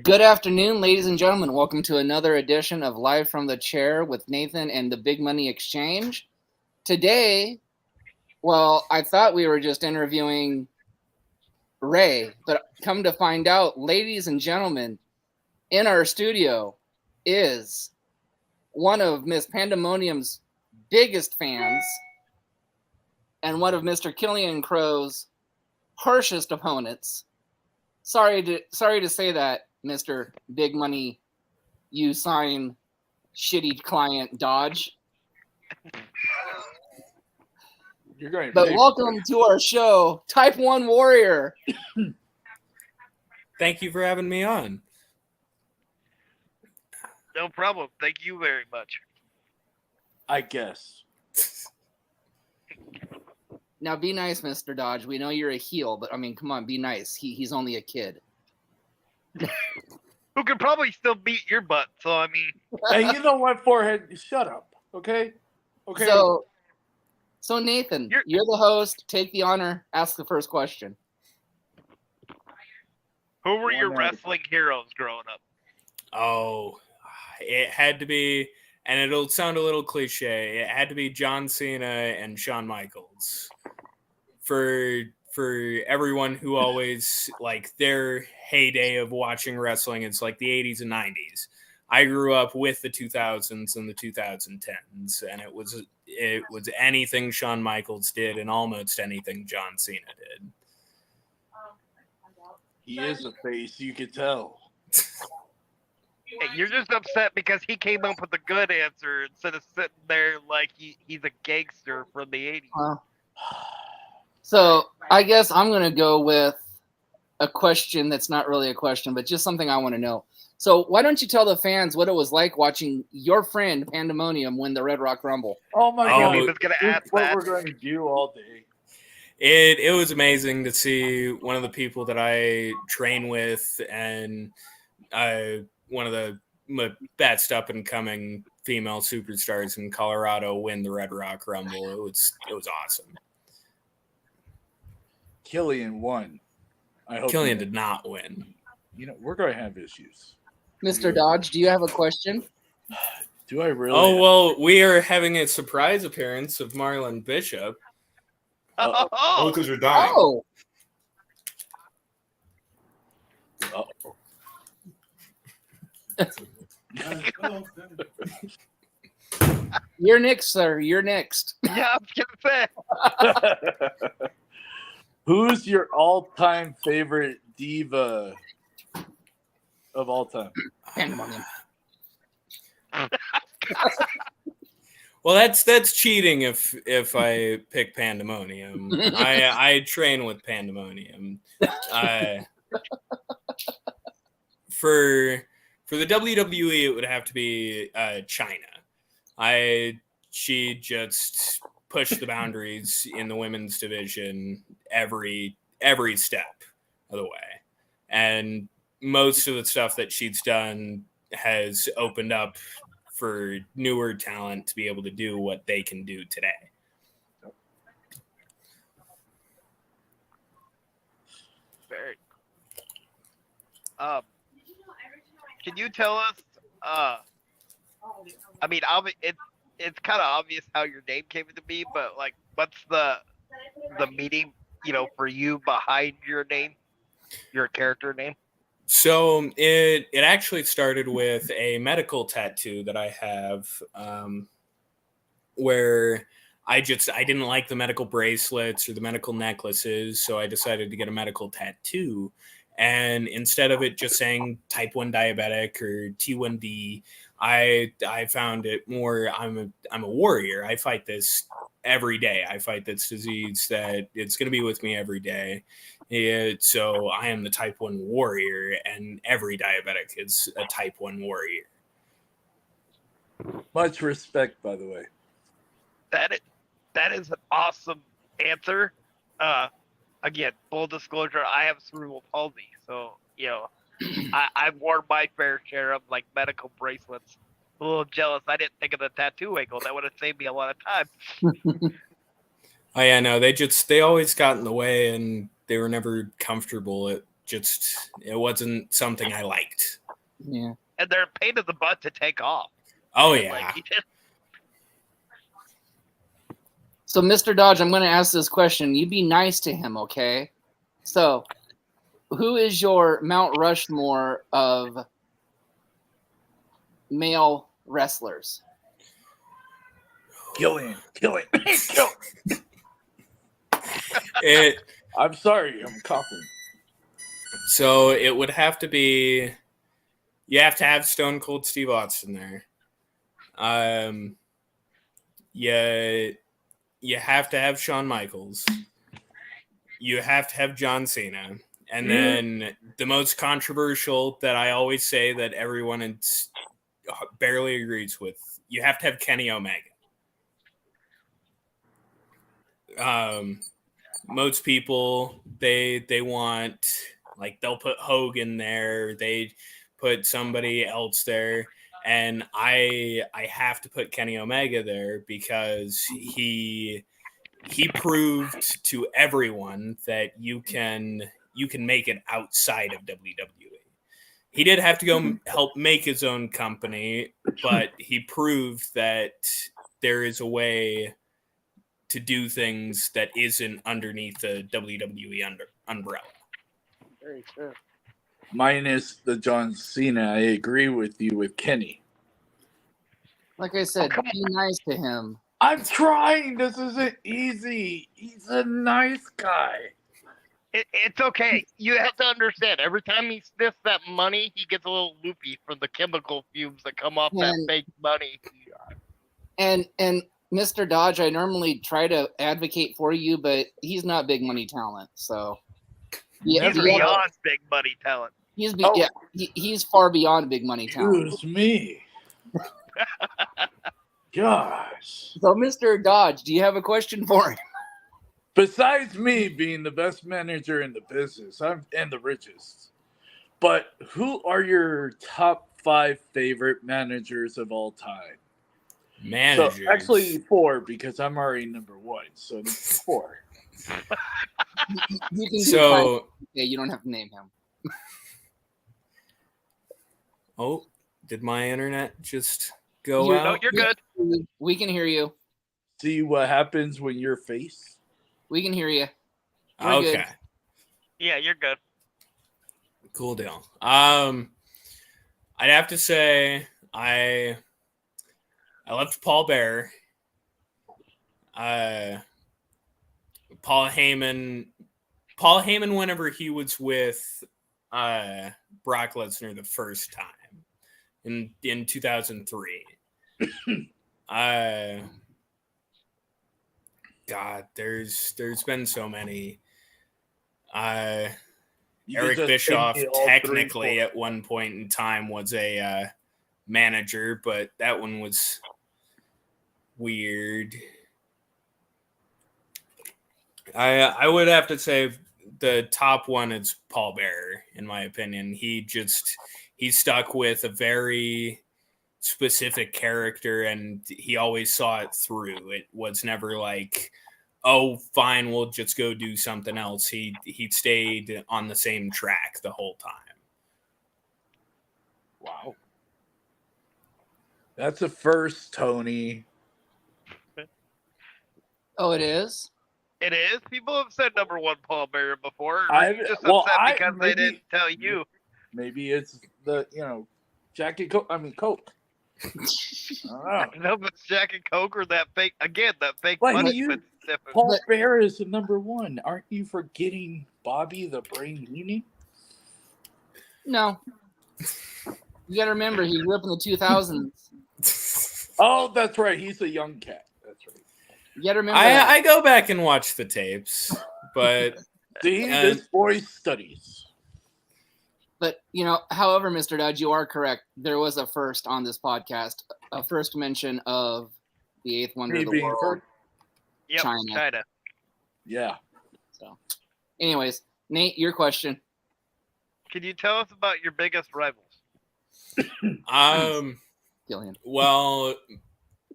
Good afternoon, ladies and gentlemen. Welcome to another edition of Live from the Chair with Nathan and the Big Money Exchange. Today, I thought we were just interviewing Ray, but come to find out, ladies and gentlemen, in our studio is one of Miss Pandemonium's biggest fans and one of Mr. Killian Crow's harshest opponents. Sorry to say that, Mr. Big Money, you sign shitty client Dodge. You're going. But welcome to our show, Type 1 Warrior. Thank you for having me on. No problem. Thank you very much. I guess. Now be nice, Mr. Dodge. We know you're a heel, but I mean, come on, be nice. He's only a kid. Who could probably still beat your butt, so I mean... Hey, you know what, Forehead? Shut up, okay? Okay. So Nathan, you're the host. Take the honor. Ask the first question. Who were your wrestling heroes growing up? Oh, it had to be, and it'll sound a little cliche, it had to be John Cena and Shawn Michaels. For everyone who always, like, their heyday of watching wrestling, it's like the 80s and 90s. I grew up with the 2000s and the 2010s, and it was anything Shawn Michaels did and almost anything John Cena did. He is a face, you could tell. Hey, you're just upset because he came up with a good answer instead of sitting there like he's a gangster from the 80s. So I guess I'm going to go with a question that's not really a question, but just something I want to know. So why don't you tell the fans what it was like watching your friend Pandemonium win the Red Rock Rumble? Oh my God! I was going to ask what that. We're going to do all day. It was amazing to see one of the people that I train with and one of the best up and coming female superstars in Colorado win the Red Rock Rumble. It was awesome. Killian won. I hope Killian did not win. You know, we're going to have issues. Mr. Dodge, do you have a question? Do I really? Oh, well, we are having a surprise appearance of Marlon Bishop. Oh, because you're dying. Oh, you're next, sir. You're next. yeah, I was going to say. Who's your all-time favorite diva of all time? Pandemonium. Well, that's cheating if I pick Pandemonium. I train with Pandemonium. For the WWE, it would have to be China. She just pushed the boundaries in the women's division every step of the way, and most of the stuff that she's done has opened up for newer talent to be able to do what they can do today. Very. Can you tell us? I mean, it's kind of obvious how your name came into be, but like, what's the meaning, for you behind your name, your character name? So it actually started with a medical tattoo that I have, where I didn't like the medical bracelets or the medical necklaces, so I decided to get a medical tattoo. And instead of it just saying type 1 diabetic or T1D, I found it more, I'm a warrior. I fight this every day. I fight this disease that it's going to be with me every day. So I am the type 1 warrior, and every diabetic is a type 1 warrior. Much respect, by the way. That is an awesome answer. Again, full disclosure, I have cerebral palsy, so I've worn my fair share of like medical bracelets. A little jealous. I didn't think of the tattoo angle. That would have saved me a lot of time. Oh yeah, no, they always got in the way, and they were never comfortable it wasn't something I liked. Yeah. And they're a pain in the butt to take off. Oh And, yeah. like, you just, So, Mr. Dodge, I'm going to ask this question. You be nice to him, okay? So, who is your Mount Rushmore of male wrestlers? Killian. Kill. It I'm sorry, I'm coughing. so it would have to be. You have to have Stone Cold Steve Austin there. You have to have Shawn Michaels. You have to have John Cena. And then the most controversial that I always say that everyone barely agrees with, you have to have Kenny Omega. Most people, they want, like, they'll put Hogan there. They put somebody else there. And I have to put Kenny Omega there because he proved to everyone that you can make it outside of WWE. He did have to go help make his own company, but he proved that there is a way to do things that isn't underneath the WWE umbrella. very true. Minus the John Cena, I agree with you with Kenny. Like I said, come be nice to him. I'm trying. This isn't easy. He's a nice guy. It's okay. You have to understand. Every time he sniffs that money, he gets a little loopy from the chemical fumes that come off that And- fake money. And Mr. Dodge, I normally try to advocate for you, but he's not big money talent. So He's Never beyond big money talent. he's far beyond big money talent. Excuse me. Gosh. So, Mr. Dodge, do you have a question for him? Besides me being the best manager in the business, and the richest. But who are your top 5 favorite managers of all time? Managers. So actually 4 because I'm already number 1. So 4. You can do So, five. Yeah, you don't have to name him. oh, did my internet just go You're- out? No, you're good. We can hear you. See what happens when your face? We can hear you. We're Okay. good. Yeah, you're good. Cool deal. I'd have to say I loved Paul Bearer. Paul Heyman whenever he was with Brock Lesnar the first time in 2003. God, there's been so many. You Eric can just Bischoff take me all technically 3, 4. at one point in time was a manager, but that one was weird. I would have to say the top one is Paul Bearer, in my opinion. He stuck with a very specific character and he always saw it through. It was never like, oh, fine, we'll just go do something else. He stayed on the same track the whole time. Wow. That's a first, Tony. Oh, it is? It is. People have said number 1 Paul Bearer before. I've- You're just well, upset I- because maybe- they didn't tell you. Maybe it's the, Jack and Coke. I mean, Coke. I don't know. No, but Jack and Coke or that fake Wait, punishment sniffing. Paul Bearer is the number 1. Aren't you forgetting Bobby the Brain Heenan? No. You got to remember, he grew up in the 2000s. Oh, that's right. He's a young cat. That's right. You got to remember that. I go back and watch the tapes, but See, And- this boy studies. But, however, Mr. Dodge, you are correct. There was a first on this podcast, a first mention of the eighth wonder Me of the being world, first? Yep, China. China. Yeah. So, anyways, Nate, your question. Can you tell us about your biggest rivals? Gillian. Well,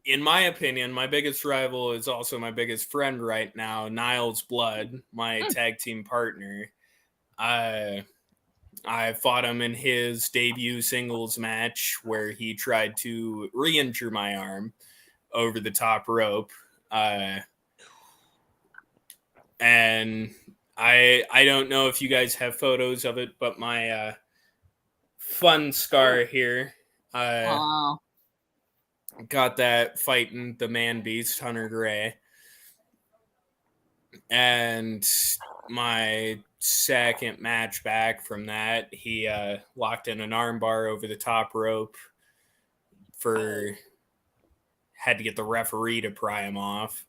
in my opinion, my biggest rival is also my biggest friend right now, Niles Blood, my tag team partner. I fought him in his debut singles match where he tried to re-injure my arm over the top rope. And I don't know if you guys have photos of it, but my fun scar here got that fighting the man beast, Hunter Gray. And my second match back from that, he locked in an armbar over the top rope had to get the referee to pry him off.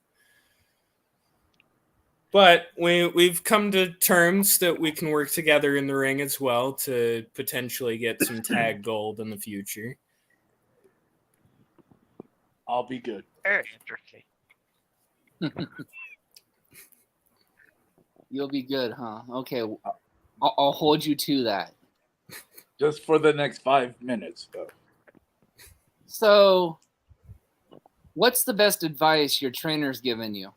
But we've come to terms that we can work together in the ring as well to potentially get some tag gold in the future. I'll be good. Very interesting. You'll be good, huh? Okay, I'll hold you to that. Just for the next 5 minutes, though. So, what's the best advice your trainer's given you?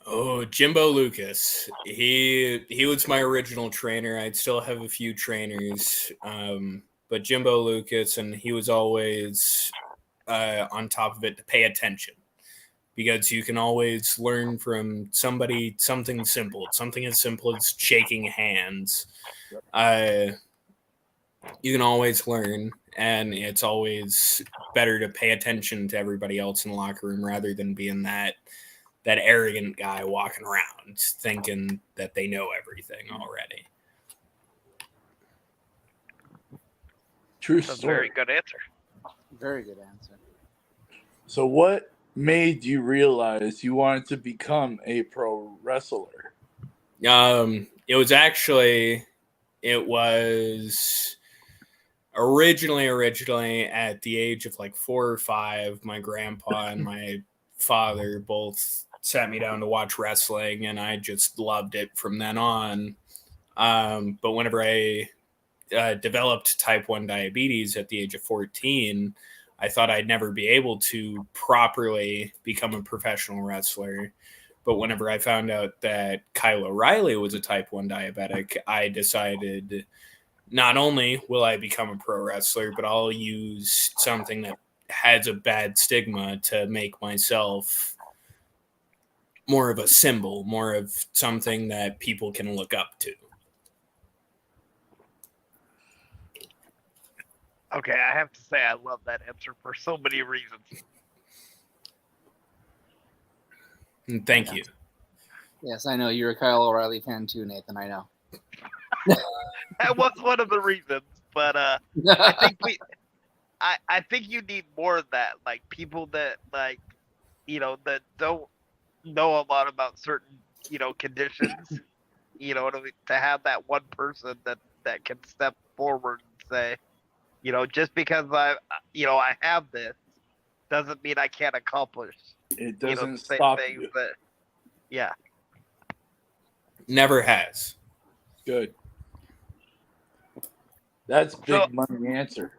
Oh, Jimbo Lucas. He was my original trainer. I'd still have a few trainers, but Jimbo Lucas, and he was always on top of it to pay attention, because you can always learn from somebody something simple. Something as simple as shaking hands. You can always learn, and it's always better to pay attention to everybody else in the locker room rather than being that arrogant guy walking around thinking that they know everything already. True That's a story. very good answer. Very good answer. So what made you realize you wanted to become a pro wrestler? It was originally at the age of like 4 or 5, my grandpa and my father both sat me down to watch wrestling, and I just loved it from then on. But whenever I developed type 1 diabetes at the age of 14, I thought I'd never be able to properly become a professional wrestler. But whenever I found out that Kyle O'Reilly was a type 1 diabetic, I decided not only will I become a pro wrestler, but I'll use something that has a bad stigma to make myself more of a symbol, more of something that people can look up to. Okay, I have to say I love that answer for so many reasons. And thank you. Yes, I know. You're a Kyle O'Reilly fan too, Nathan. I know. That was one of the reasons, but I think you need more of that. Like people that that don't know a lot about certain conditions. To have that one person that can step forward and say, just because I have this doesn't mean I can't accomplish. It doesn't the same stop things you. that, yeah. Never has. Good. That's big So- money answer.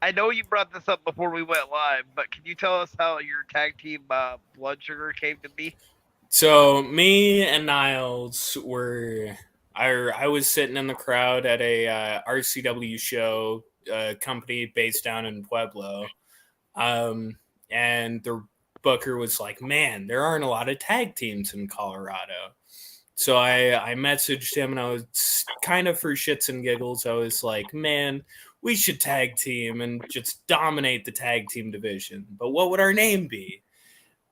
I know you brought this up before we went live, but can you tell us how your tag team Blood Sugar came to be? So me and Niles I was sitting in the crowd at a RCW show, a company based down in Pueblo. And the booker was like, man, there aren't a lot of tag teams in Colorado. So I messaged him, and I was kind of for shits and giggles. I was like, man, we should tag team and just dominate the tag team division. But what would our name be?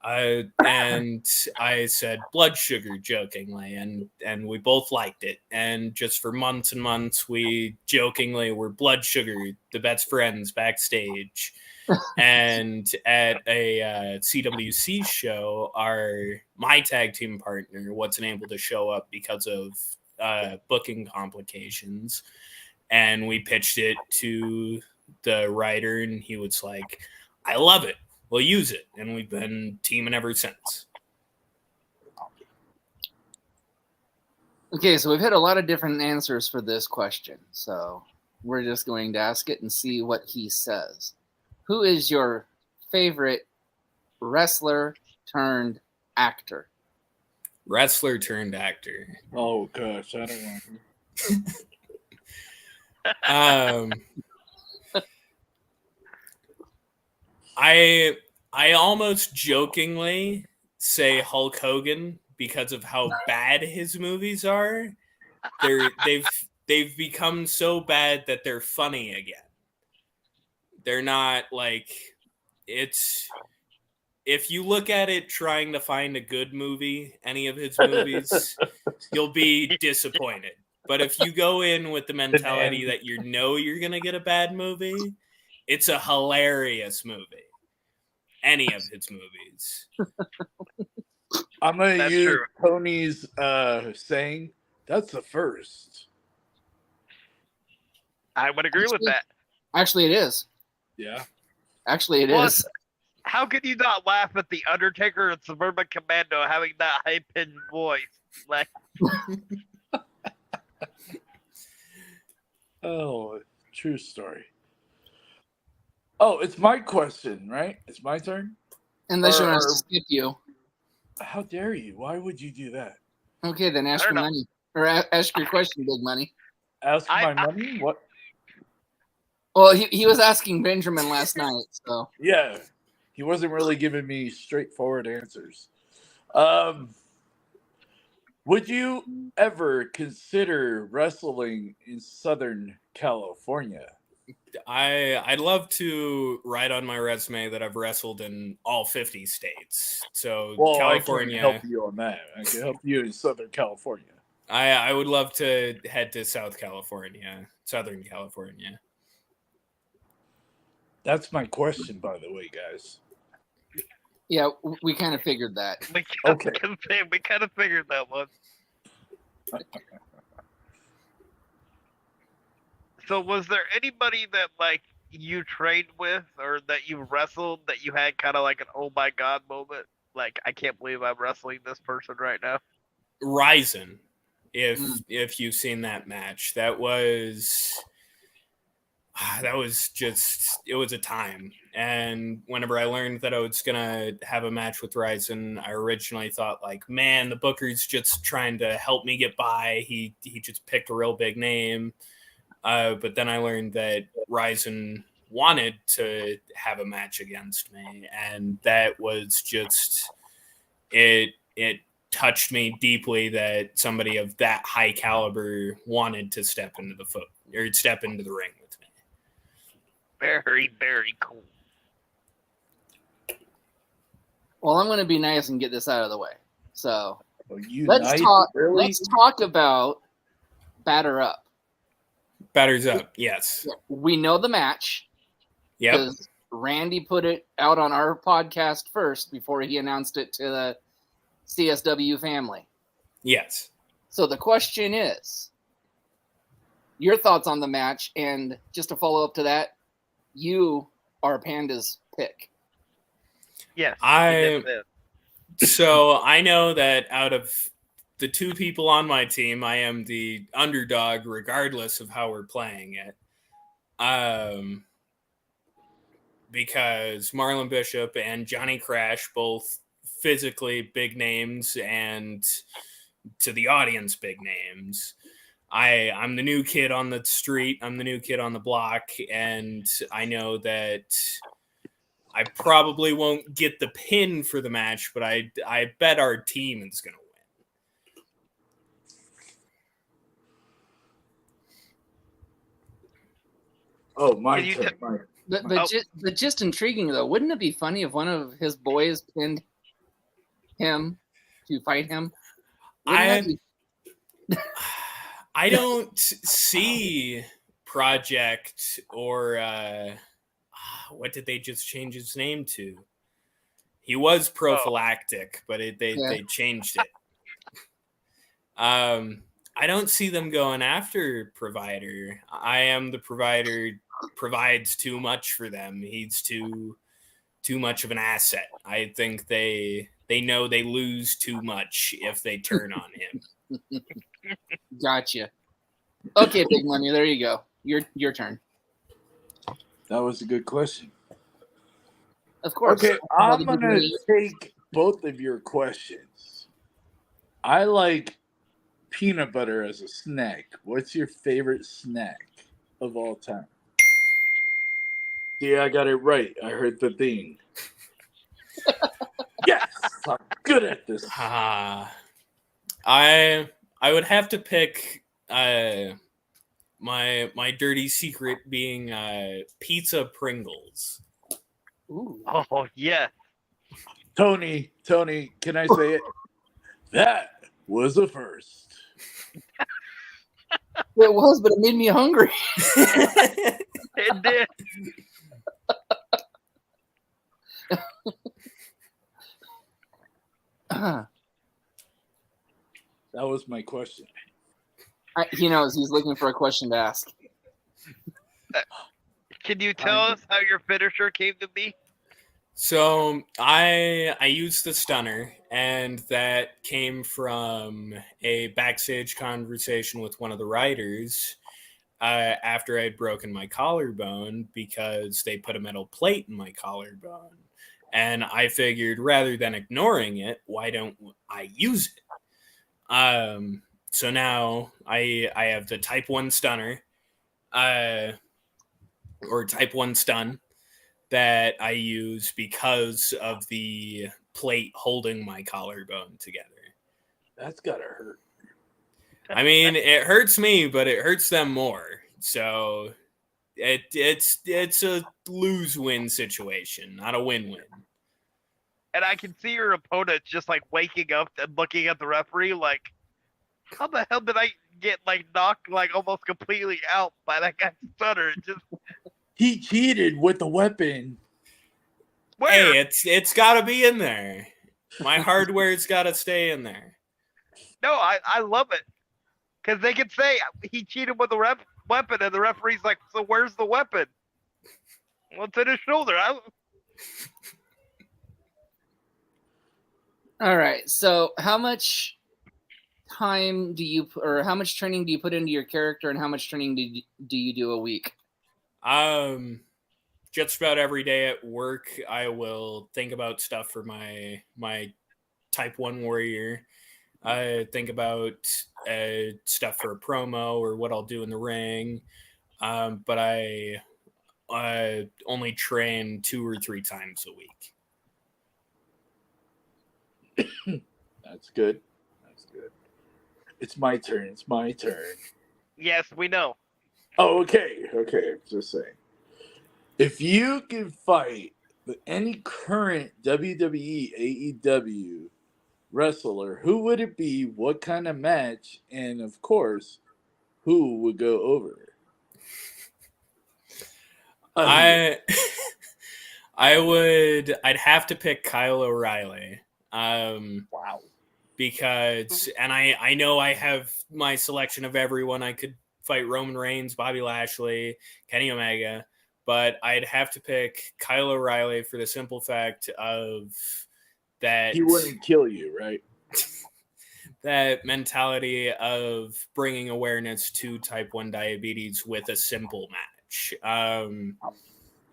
And I said Blood Sugar jokingly, and we both liked it. And just for months and months, we jokingly were Blood Sugar, the best friends backstage. And at a CWC show, my tag team partner wasn't able to show up because of booking complications. And we pitched it to the writer, and he was like, I love it. We'll use it. And we've been teaming ever since. Okay, so we've had a lot of different answers for this question. So we're just going to ask it and see what he says. Who is your favorite wrestler turned actor? Wrestler turned actor. Oh gosh, I don't want. I almost jokingly say Hulk Hogan because of how bad his movies are. They've become so bad that they're funny again. They're not like it's. If you look at it trying to find a good movie, any of his movies, you'll be disappointed. But if you go in with the mentality that you know you're going to get a bad movie, it's a hilarious movie. Any of his movies. I'm going to use true. Tony's saying, that's the first. I would agree with that. Actually, it is. Yeah. Actually, it is. How could you not laugh at the Undertaker and Suburban Commando having that high pitched voice? Like, oh, true story. Oh, it's my question, right? It's my turn. Unless you want to skip you. How dare you? Why would you do that? Okay, then ask your money. Or ask your question, Big Money. Ask my money? What? Well, he was asking Benjamin last night, so. Yeah. He wasn't really giving me straightforward answers. Would you ever consider wrestling in Southern California? I'd love to write on my resume that I've wrestled in all 50 states. So California. I can help you on that. I can help you in Southern California. I would love to head to Southern California. That's my question, by the way, guys. Yeah, we kind of figured that. We kind of figured that one. So was there anybody that like you trained with or that you wrestled that you had kind of like an oh my god moment? Like, I can't believe I'm wrestling this person right now. Ryzen, if you've seen that match, that was just, it was a time. And whenever I learned that I was gonna have a match with Ryzen, I originally thought like, man, the booker's just trying to help me get by. He just picked a real big name. But then I learned that Ryzen wanted to have a match against me, and that was just it touched me deeply that somebody of that high caliber wanted to step into the ring with me. Very, very cool. Well, I'm going to be nice and get this out of the way. So Let's talk about Batter Up. Batters Up, yes. We know the match. Yep. Because Randy put it out on our podcast first before he announced it to the CSW family. Yes. So the question is, your thoughts on the match, and just to follow up to that, you are Panda's pick. Yes. So I know that out of the two people on my team, I am the underdog regardless of how we're playing it. Because Marlon Bishop and Johnny Crash, both physically big names and to the audience big names. I'm the new kid on the street. I'm the new kid on the block. And I know that I probably won't get the pin for the match, but I bet our team is going to win. Oh, my turn. But just intriguing, though. Wouldn't it be funny if one of his boys pinned him to fight him? I don't see Project or what did they just change his name to? He was Prophylactic, but they changed it. I don't see them going after Provider. I am the Provider. Provides too much for them. He's too much of an asset. I think they know they lose too much if they turn on him. Gotcha. Okay, Big Money. There you go. Your turn. That was a good question. Of course. Okay, I'm gonna take both of your questions. I like peanut butter as a snack. What's your favorite snack of all time? See, I got it right. I heard the thing. Yes, I'm good at this. I would have to pick my dirty secret being pizza Pringles. Ooh. Oh yeah. Tony, can I say it? That was a first. It was, but it made me hungry. It did. That was my question. He knows he's looking for a question to ask. Can you tell us how your finisher came to be? So I used the stunner, and that came from a backstage conversation with one of the writers after I'd broken my collarbone because they put a metal plate in my collarbone. And I figured rather than ignoring it, why don't I use it? So now I have the Type 1 stunner, or Type 1 stun, that I use because of the plate holding my collarbone together. That's gotta hurt. I mean, it hurts me, but it hurts them more. So it's a lose-win situation, not a win-win. And I can see your opponent just like waking up and looking at the referee like, how the hell did I get like knocked like almost completely out by that guy's stunner? It just He cheated with the weapon. where? Hey, it's got to be in there. My hardware's got to stay in there. No, I love it. Because they could say he cheated with the weapon, and the referee's like, so where's the weapon? Well, it's in his shoulder. All right. So, how much time do you, or how much training do you put into your character, and how much training do you do a week? Just about every day at work, I will think about stuff for my Type 1 warrior. I think about stuff for a promo or what I'll do in the ring. But I only train 2 or 3 times a week. That's good. That's good. It's my turn. Yes, we know. Oh, okay. Just saying. If you could fight any current WWE, AEW wrestler, who would it be? What kind of match? And of course, who would go over? I'd have to pick Kyle O'Reilly. Wow. Because, and I know I have my selection of everyone. I could fight Roman Reigns, Bobby Lashley, Kenny Omega, but I'd have to pick Kyle O'Reilly for the simple fact of that He wouldn't kill you, right? that mentality of bringing awareness to Type 1 diabetes with a simple match.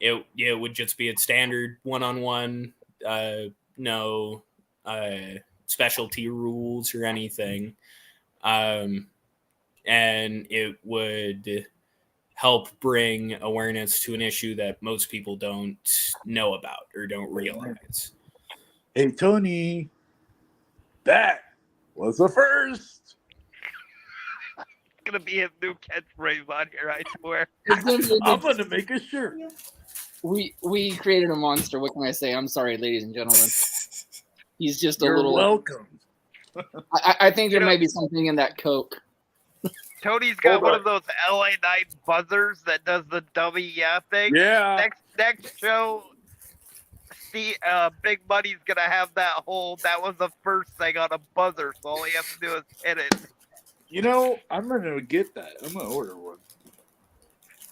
It would just be a standard one-on-one, no specialty rules or anything. And it would help bring awareness to an issue that most people don't know about or don't realize. Hey, Tony, that was the first. It's going to be his new catchphrase on here, I swear. I'm going to make a shirt. We created a monster. What can I say? I'm sorry, ladies and gentlemen. He's just You're a little. welcome. I think there might be something in that Coke. Tony's got Hold one on. of those LA Night buzzers that does the dummy yeah thing. Yeah. Next show, Big Money's gonna have that was the first thing on a buzzer, so all he has to do is hit it. You know, I'm going to get that. I'm going to order one.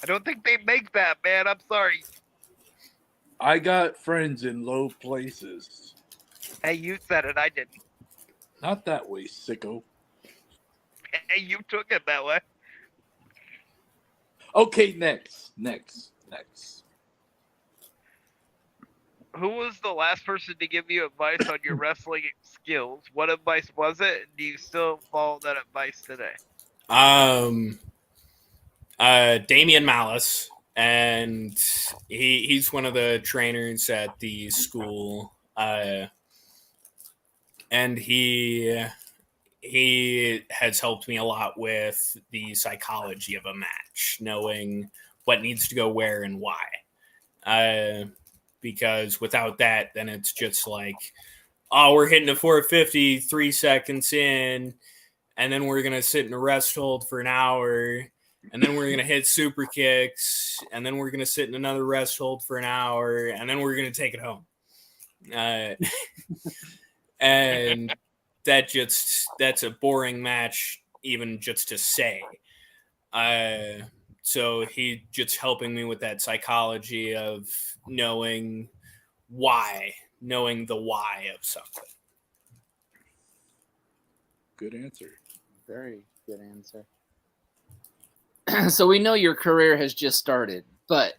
I don't think they make that, man. I'm sorry. I got friends in low places. Hey, you said it. I didn't. Not that way, sicko. Hey, you took it that way. Okay, next. who was the last person to give you advice on your wrestling skills? What advice was it? And do you still follow that advice today? Damian Malice, and he's one of the trainers at the school, and he has helped me a lot with the psychology of a match, knowing what needs to go where and why. Because without that, then it's just like, oh, we're hitting a 450 3 seconds in, and then we're going to sit in a rest hold for an hour, and then we're going to hit super kicks, and then we're going to sit in another rest hold for an hour, and then we're going to take it home. And that's a boring match, even just to say. So he just helping me with that psychology of knowing the why of something. Good answer. Very good answer. So we know your career has just started, but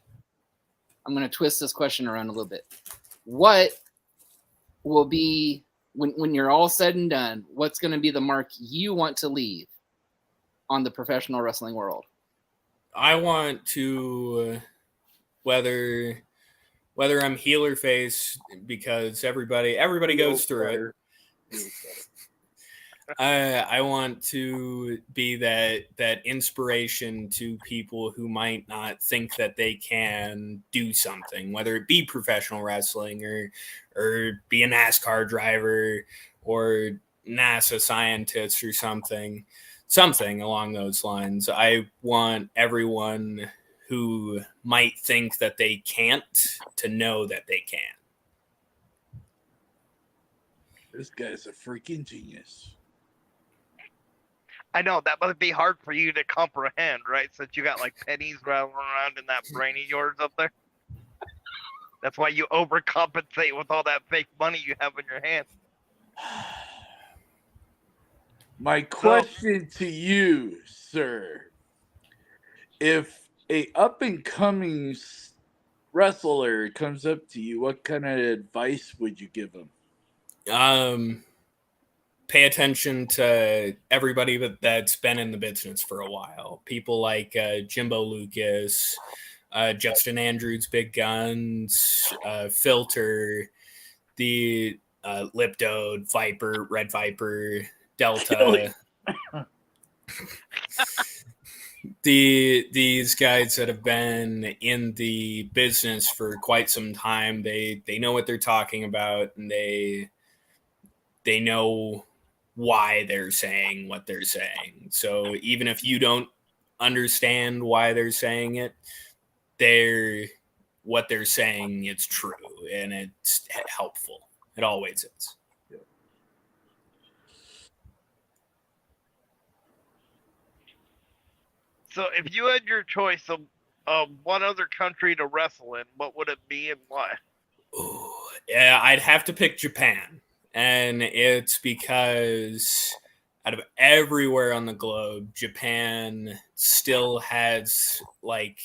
I'm going to twist this question around a little bit. What will be, when you're all said and done, what's going to be the mark you want to leave on the professional wrestling world? I want to, whether I'm heel or face, because everybody goes through it. I want to be that inspiration to people who might not think that they can do something, whether it be professional wrestling or be a NASCAR driver or NASA scientist or something along those lines. I want everyone who might think that they can't to know that they can. This guy's a freaking genius. I know that must be hard for you to comprehend, right? Since you got like pennies rattling around in that brain of yours up there. That's why you overcompensate with all that fake money you have in your hand. My question to you, sir, if a up and coming wrestler comes up to you, what kind of advice would you give him? Pay attention to everybody that's been in the business for a while. People like Jimbo Lucas, Justin Andrews, Big Guns, Filter, the Lipdode, Viper, Red Viper, Delta. These guys that have been in the business for quite some time, they know what they're talking about, and they know why they're saying what they're saying. So even if you don't understand why they're saying it, what they're saying is true, and it's helpful. It always is. Yeah. So if you had your choice of one other country to wrestle in, what would it be and why? Ooh, yeah, I'd have to pick Japan. And it's because out of everywhere on the globe, Japan still has like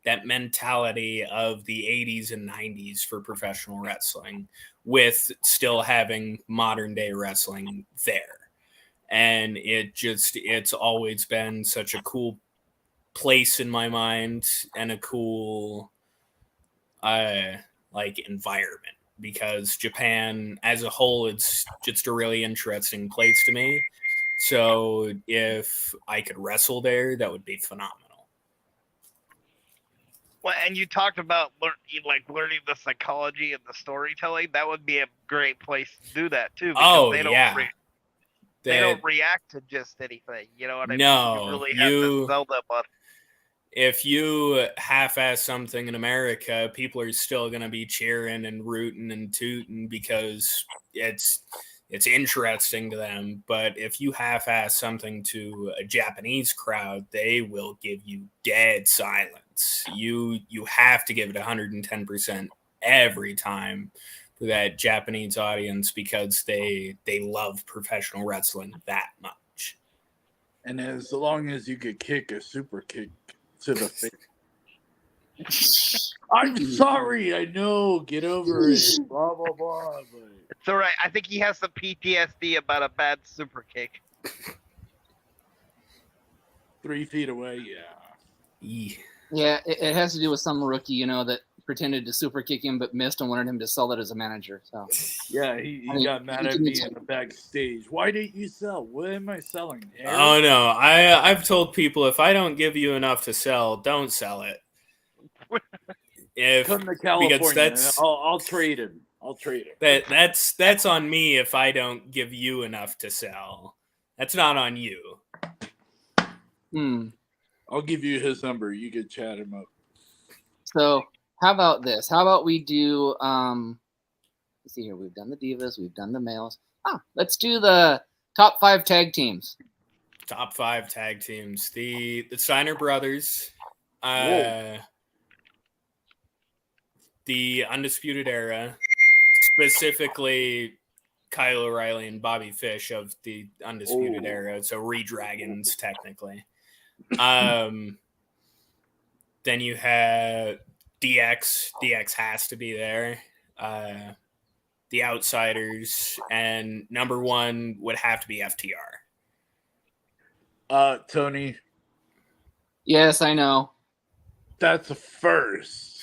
that mentality of the 80s and 90s for professional wrestling, with still having modern day wrestling there. And it's always been such a cool place in my mind, and a cool environment, because Japan as a whole, it's just a really interesting place to me. So if I could wrestle there, that would be phenomenal. Well, and you talked about learning the psychology and the storytelling. That would be a great place to do that too. Because they don't react to just anything. You know what I mean? You really have to sell them on. If you half-ass something in America, people are still going to be cheering and rooting and tooting because it's interesting to them. But if you half-ass something to a Japanese crowd, they will give you dead silence. You have to give it 110% every time for that Japanese audience, because they love professional wrestling that much. And as long as you could kick a super kick to the face. I'm sorry. I know. Get over it. Blah blah blah. But It's all right. I think he has some PTSD about a bad super kick. 3 feet away. Yeah. Yeah, it has to do with some rookie, that pretended to super kick him but missed and wanted him to sell it as a manager. So Yeah, he got mad at me in the backstage. Why didn't you sell? What am I selling? Hair? Oh no, I've told people if I don't give you enough to sell, don't sell it. Come to California, I'll trade him. I'll trade him. That's on me if I don't give you enough to sell. That's not on you. I'll give you his number. You can chat him up. So how about this? How about we do let's see here. We've done the divas, we've done the males. Let's do the top 5 tag teams. Top 5 tag teams. The Steiner brothers. The Undisputed Era, specifically Kyle O'Reilly and Bobby Fish of the Undisputed Era, so Re-Dragons technically. Then you have DX. DX has to be there. The Outsiders, and number 1 would have to be FTR. Tony. Yes, I know. That's a first.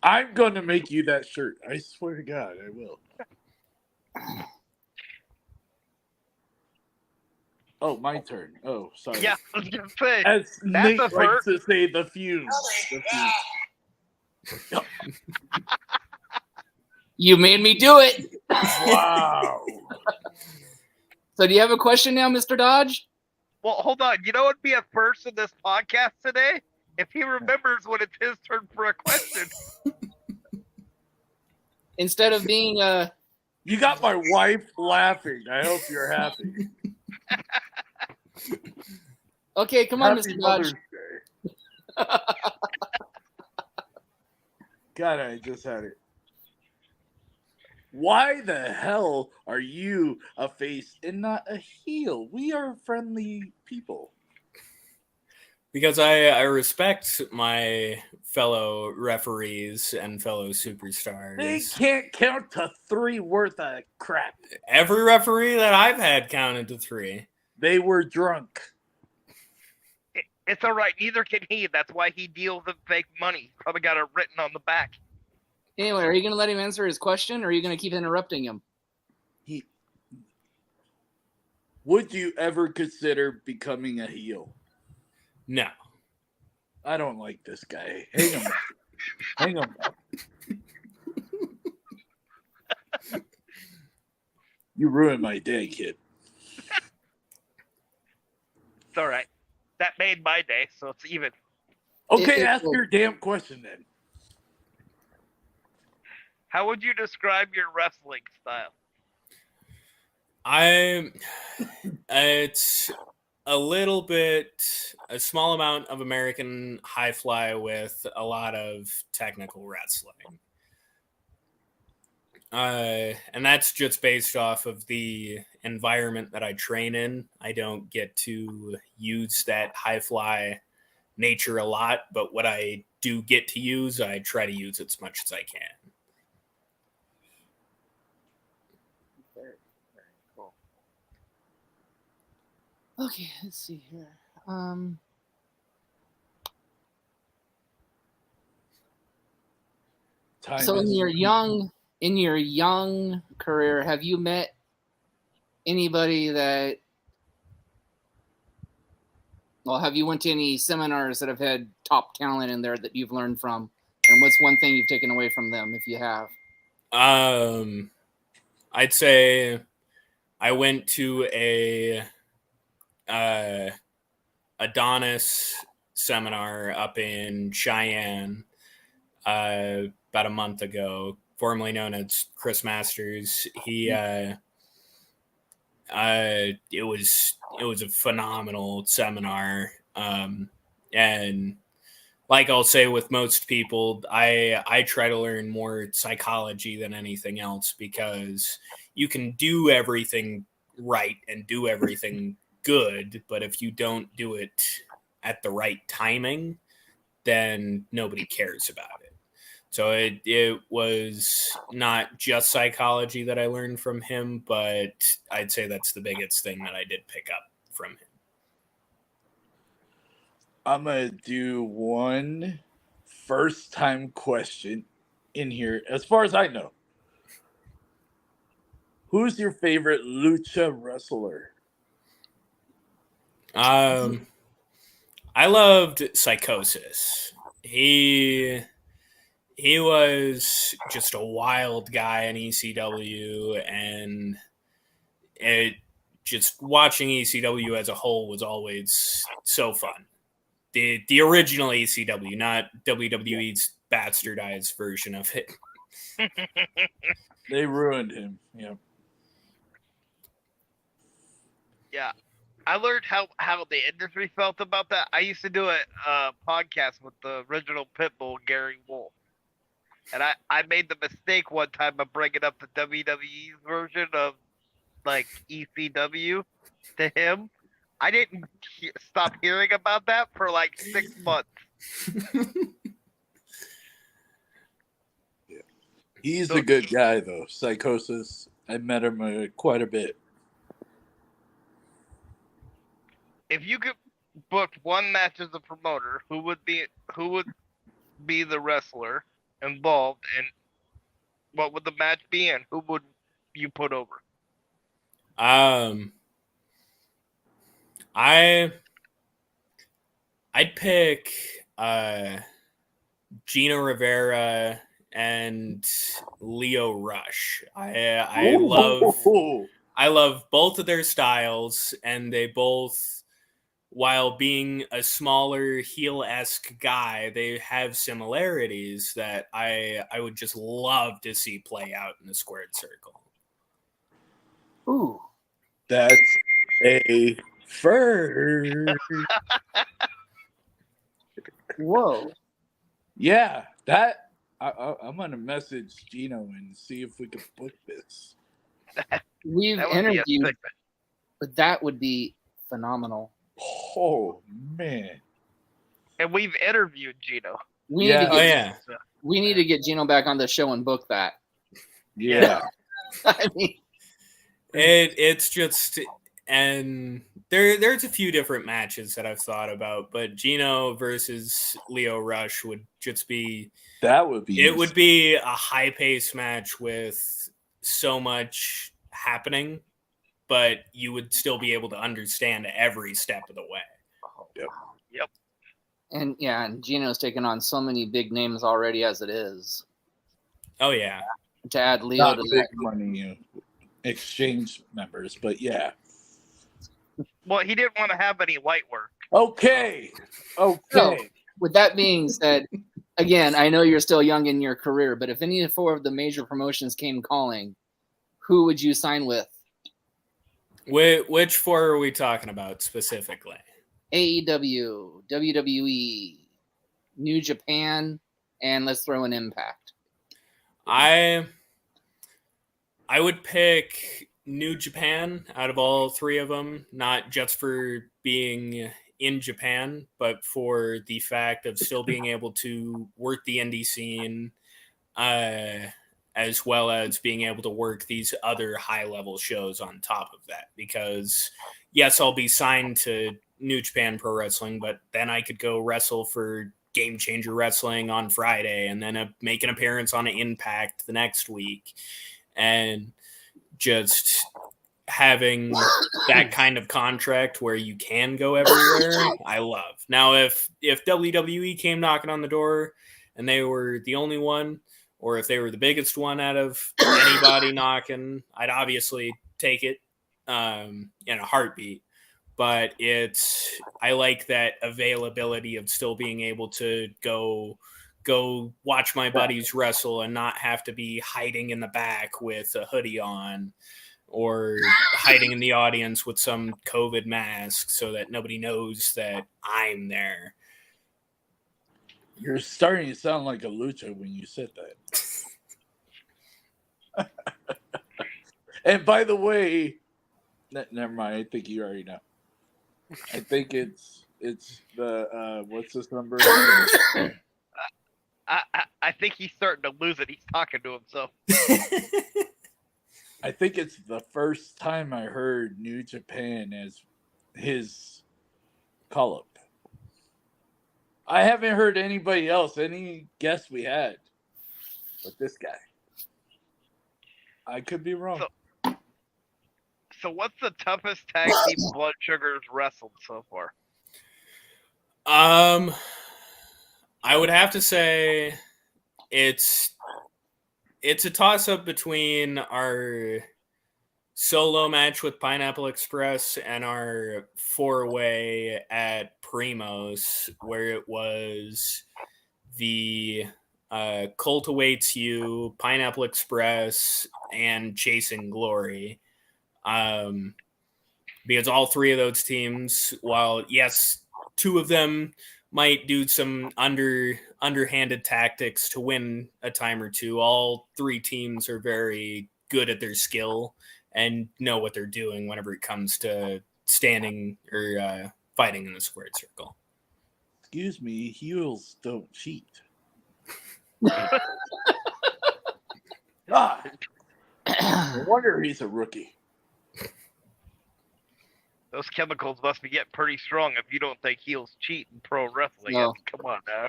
I'm going to make you that shirt. I swear to God, I will. Oh, my turn. Oh, sorry. Yeah, I was gonna say. As Nate likes first. to say, the fuse. You made me do it. Wow. So do you have a question now, Mr. Dodge? Well, hold on. You know what would be a first in this podcast today? If he remembers when it's his turn for a question. Instead of being You got my wife laughing. I hope you're happy. Okay, come on, Happy Mr. Mother's Dodge. Day. God, I just had it. Why the hell are you a face and not a heel? We are friendly people. Because I respect my fellow referees and fellow superstars. They can't count to 3 worth of crap. Every referee that I've had counted to 3. They were drunk. It's all right. Neither can he. That's why he deals in fake money. Probably got it written on the back. Anyway, are you going to let him answer his question, or are you going to keep interrupting him? Would you ever consider becoming a heel? No. I don't like this guy. Hang him up. Hang him up. You ruined my day, kid. It's all right. That made my day, so it's even. Okay, ask your damn question then. How would you describe your wrestling style? It's a small amount of American high fly with a lot of technical wrestling. And that's just based off of the environment that I train in. I don't get to use that high fly nature a lot, but what I do get to use, I try to use as much as I can. Very, very cool. Okay, let's see here. So in your young career, have you met anybody that, well, have you went to any seminars that have had top talent in there that you've learned from? And what's one thing you've taken away from them, if you have? I'd say I went to a Adonis seminar up in Cheyenne about a month ago, formerly known as Chris Masters. It was a phenomenal seminar, and like I'll say with most people, I try to learn more psychology than anything else, because you can do everything right and do everything good, but if you don't do it at the right timing, then nobody cares about it. So it was not just psychology that I learned from him, but I'd say that's the biggest thing that I did pick up from him. I'm going to do one first-time question in here. As far as I know, who's your favorite lucha wrestler? I loved Psychosis. He was just a wild guy in ECW, and just watching ECW as a whole was always so fun. The original ECW, not WWE's bastardized version of it. They ruined him. Yeah. Yeah. I learned how the industry felt about that. I used to do a podcast with the original Pitbull, Gary Wolf. And I made the mistake one time of bringing up the WWE's version of, like, ECW to him. I didn't stop hearing about that for, like, 6 months. Yeah. He's a good guy, though. Psychosis. I met him quite a bit. If you could book one match as a promoter, who would be the wrestler involved, and what would the match be, and who would you put over? I'd pick Gino Rivera and Leo Rush. I love both of their styles, and they both, while being a smaller heel-esque guy, they have similarities that I would just love to see play out in the squared circle. Ooh. That's a first. Whoa. Yeah, that I'm gonna message Gino and see if we can book this. We've interviewed, but that would be phenomenal. Oh man! And we've interviewed Gino. We need to get Gino back on the show and book that. Yeah. I mean, it's just, and there's a few different matches that I've thought about, but Gino versus Leo Rush would just be would be a high paced match with so much happening, but you would still be able to understand every step of the way. Yep. And Gino's taken on so many big names already as it is. Oh yeah. To add Leo Not to big that money exchange members, but yeah. Well, he didn't want to have any light work. Okay. So, with that being said, again, I know you're still young in your career, but if any four of the major promotions came calling, who would you sign with? Which four are we talking about specifically? AEW, WWE, New Japan, and let's throw an Impact. I would pick New Japan out of all three of them, not just for being in Japan, but for the fact of still being able to work the indie scene, as well as being able to work these other high-level shows on top of that. Because, yes, I'll be signed to New Japan Pro Wrestling, but then I could go wrestle for Game Changer Wrestling on Friday and then make an appearance on an Impact the next week. And just having that kind of contract where you can go everywhere, I love. Now, if WWE came knocking on the door and they were the only one, or if they were the biggest one out of anybody knocking, I'd obviously take it in a heartbeat. But I like that availability of still being able to go watch my buddies wrestle and not have to be hiding in the back with a hoodie on, or hiding in the audience with some COVID mask so that nobody knows that I'm there. You're starting to sound like a lucha when you said that. And by the way, never mind. I think you already know. I think it's It's the what's this number? I think he's starting to lose it. He's talking to himself. I think it's the first time I heard New Japan as his call-up. I haven't heard anybody else, any guest we had, but this guy. I could be wrong. So what's the toughest tag team Blood Sugars wrestled so far? I would have to say it's a toss-up between our solo match with Pineapple Express and our four-way at Primos, where it was the Cult Awaits You, Pineapple Express, and Chasing Glory. Because all three of those teams, while yes, two of them might do some underhanded tactics to win a time or two, all three teams are very good at their skill and know what they're doing whenever it comes to standing or fighting in the squared circle. Excuse me, heels don't cheat. God. No wonder he's a rookie. Those chemicals must be getting pretty strong if you don't think heels cheat in pro wrestling. No. I mean, come on now.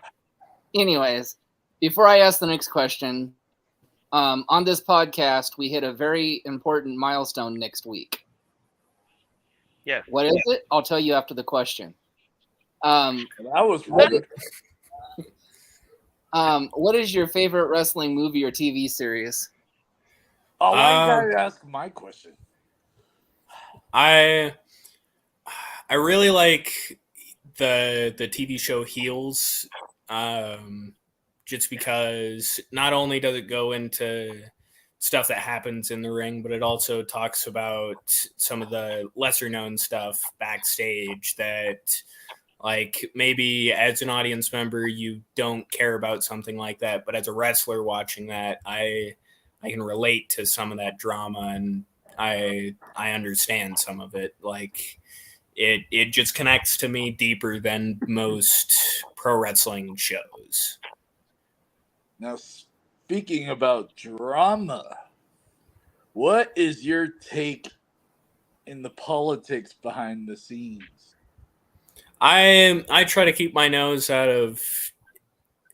Anyways, before I ask the next question, on this podcast, we hit a very important milestone next week. Yeah. What is it? I'll tell you after the question. That was rude. What is your favorite wrestling movie or TV series? Oh, why you gotta ask my question? I really like the TV show Heels, just because not only does it go into stuff that happens in the ring, but it also talks about some of the lesser known stuff backstage that, like, maybe as an audience member you don't care about something like that, but as a wrestler watching that, I can relate to some of that drama, and I understand some of it. Like, it just connects to me deeper than most pro wrestling shows. Now, speaking about drama, what is your take in the politics behind the scenes? I try to keep my nose out of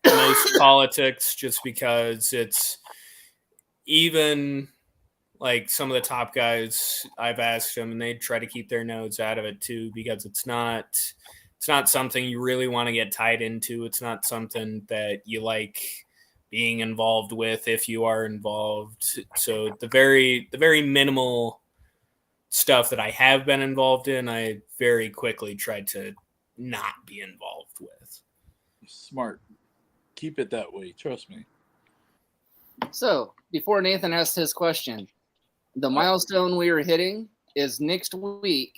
most politics, just because it's, even like some of the top guys, I've asked them and they try to keep their nose out of it too, because it's not something you really want to get tied into. It's not something that you like being involved with if you are involved. So the very minimal stuff that I have been involved in, I very quickly tried to not be involved with. Smart. Keep it that way. Trust me. So, before Nathan asked his question, the milestone we are hitting is next week.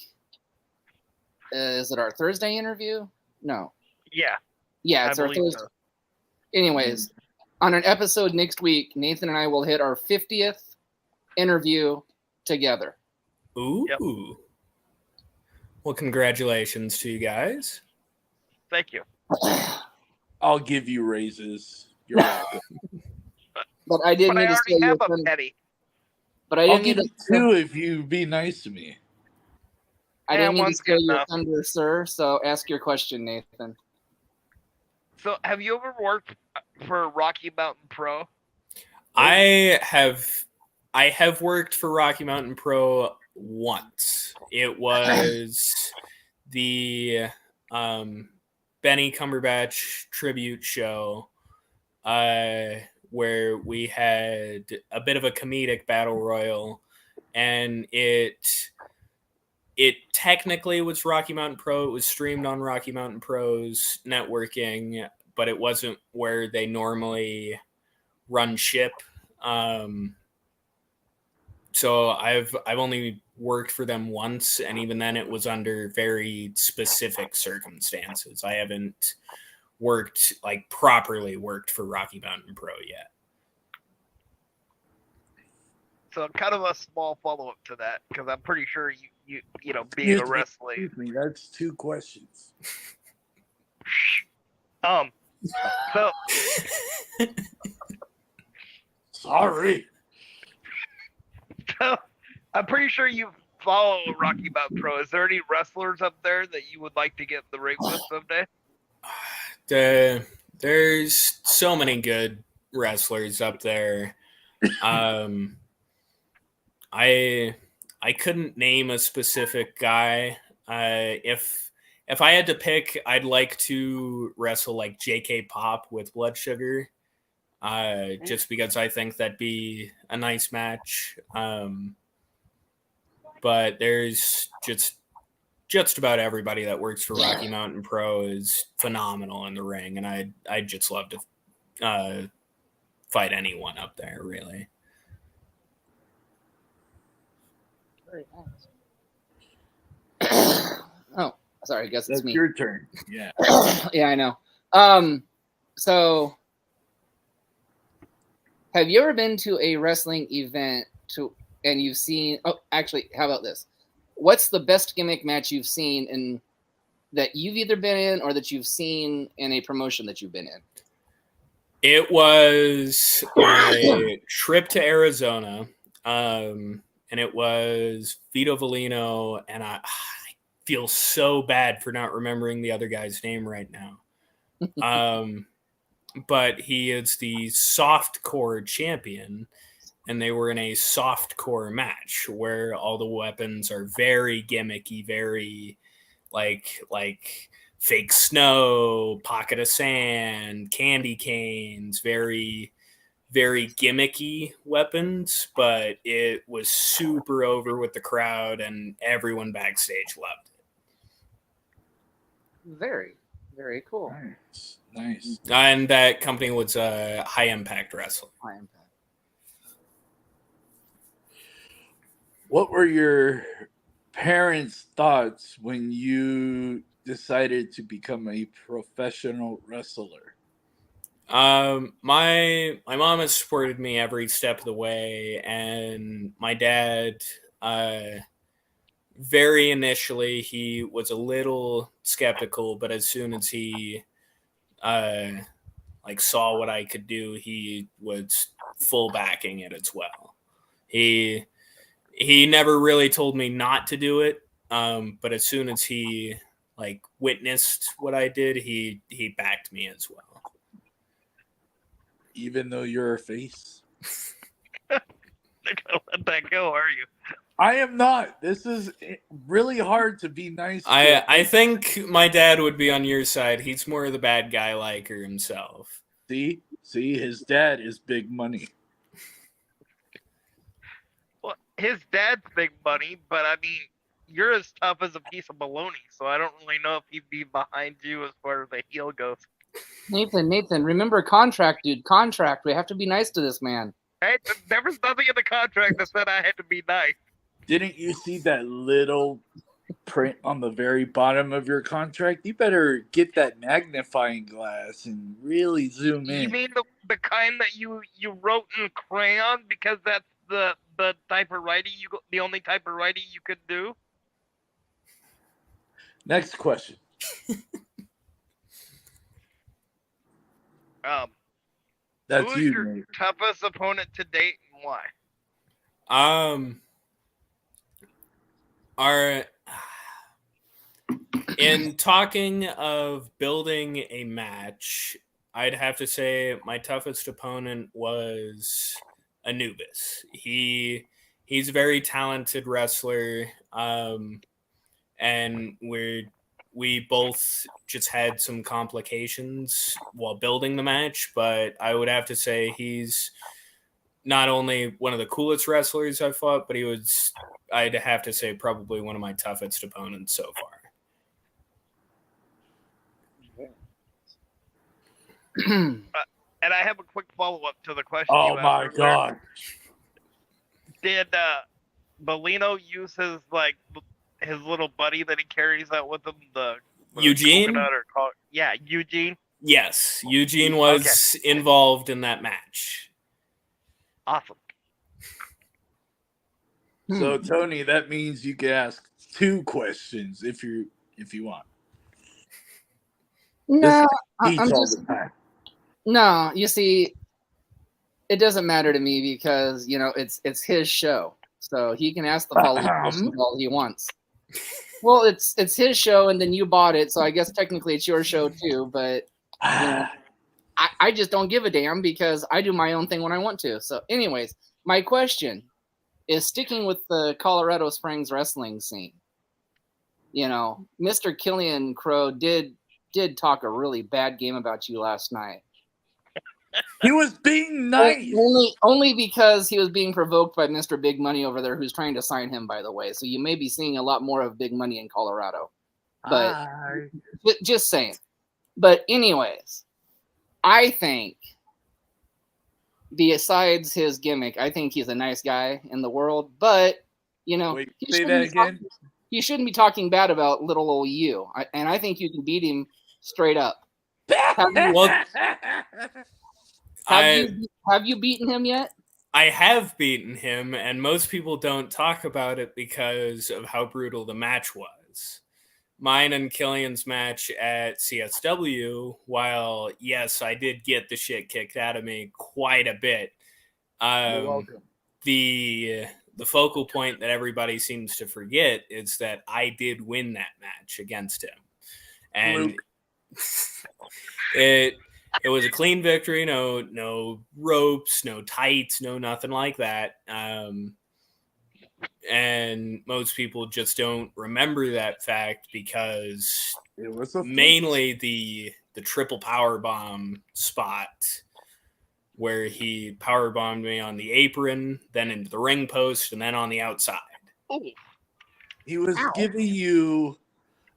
Is it our Thursday interview? No. Yeah. Yeah, it's I our believe Thursday. so. Anyways, on an episode next week, Nathan and I will hit our 50th interview together. Ooh. Yep. Well, congratulations to you guys. Thank you. I'll give you raises. You're welcome. But I didn't But I need to already steal your have a thunder. penny. But I I'll didn't need give to you two if you be nice to me. I didn't And need to one's steal good your enough. thunder, sir. So ask your question, Nathan. So, have you ever worked for Rocky Mountain Pro? I have worked for Rocky Mountain Pro once. It was the Benny Cumberbatch tribute show, where we had a bit of a comedic battle royal, and it technically was Rocky Mountain Pro. It was streamed on Rocky Mountain Pro's networking, but it wasn't where they normally run ship. So I've only worked for them once, and even then it was under very specific circumstances. I haven't properly worked for Rocky Mountain Pro yet. So kind of a small follow up to that, because I'm pretty sure you know, being a wrestler. Excuse me, that's 2 questions. So Sorry. so I'm pretty sure you follow Rocky Mountain Pro. Is there any wrestlers up there that you would like to get in the ring with someday? There's so many good wrestlers up there. I couldn't name a specific guy. If I had to pick, I'd like to wrestle like J.K. Pop with Blood Sugar, just because I think that'd be a nice match. But there's just about everybody that works for Rocky Mountain Pro is phenomenal in the ring, and I'd just love to fight anyone up there, really. Very nice. Oh, sorry. I guess it's That's me. your turn. Yeah. Yeah, I know. So have you ever been to a wrestling event and you've seen? Oh, actually, how about this? What's the best gimmick match you've seen in that you've either been in or that you've seen in a promotion that you've been in? It was a trip to Arizona, and it was Vito Volino, and I feel so bad for not remembering the other guy's name right now. But he is the softcore champion, and they were in a softcore match where all the weapons are very gimmicky, very like fake snow, pocket of sand, candy canes, very, very gimmicky weapons, but it was super over with the crowd and everyone backstage loved it. Very, very cool. Nice. And that company was High Impact Wrestling. High Impact. What were your parents' thoughts when you decided to become a professional wrestler? My mom has supported me every step of the way, and my dad, very initially, he was a little skeptical, but as soon as he saw what I could do, he was full backing it as well. He never really told me not to do it, but as soon as he witnessed what I did, he backed me as well. Even though you're a face? They're gonna let that go, are you? I am not. This is really hard to be nice. I think my dad would be on your side. He's more of the bad guy liker himself. See, his dad is big money. Well, his dad's big money, but I mean, you're as tough as a piece of bologna, so I don't really know if he'd be behind you as far as the heel goes. Nathan, remember contract, dude. Contract. We have to be nice to this man. Hey, there was nothing in the contract that said I had to be nice. Didn't you see that little print on the very bottom of your contract? You better get that magnifying glass and really zoom in. You mean the kind that you wrote in crayon because that's the type of writing the only type of writing you could do? Next question. That's who's you, your Nate. toughest opponent to date and why? In talking of building a match, I'd have to say my toughest opponent was Anubis. He's a very talented wrestler, and we both just had some complications while building the match, but I would have to say he's not only one of the coolest wrestlers I've fought, but I'd have to say probably one of my toughest opponents so far. And I have a quick follow-up to the question. Oh my god! Did Bolino use his little buddy that he carries out with him, the Eugene? Eugene. Yes, Eugene was involved in that match. Awesome. So Tony, that means you can ask 2 questions if you want. No, Each I'm all just the time. no. You see, it doesn't matter to me because it's his show, so he can ask the following questions all he wants. Well, it's his show, and then you bought it, so I guess technically it's your show too. But I just don't give a damn because I do my own thing when I want to. So, anyways, my question is sticking with the Colorado Springs wrestling scene. Mr. Killian Crow did talk a really bad game about you last night. He was being nice. Only because he was being provoked by Mr. Big Money over there, who's trying to sign him, by the way. So you may be seeing a lot more of Big Money in Colorado. But just saying. But anyways, I think besides his gimmick, I think he's a nice guy in the world. But, Wait, say that again? He shouldn't be talking bad about little old you. And I think you can beat him straight up. Have you beaten him yet? I have beaten him, and most people don't talk about it because of how brutal the match was. Mine and Killian's match at CSW, while yes, I did get the shit kicked out of me quite a bit. You're welcome. The focal point that everybody seems to forget is that I did win that match against him. And it was a clean victory, no ropes, no tights, no nothing like that. And most people just don't remember that fact because it was mainly the triple power bomb spot where he power bombed me on the apron, then into the ring post, and then on the outside. Ooh. He was giving you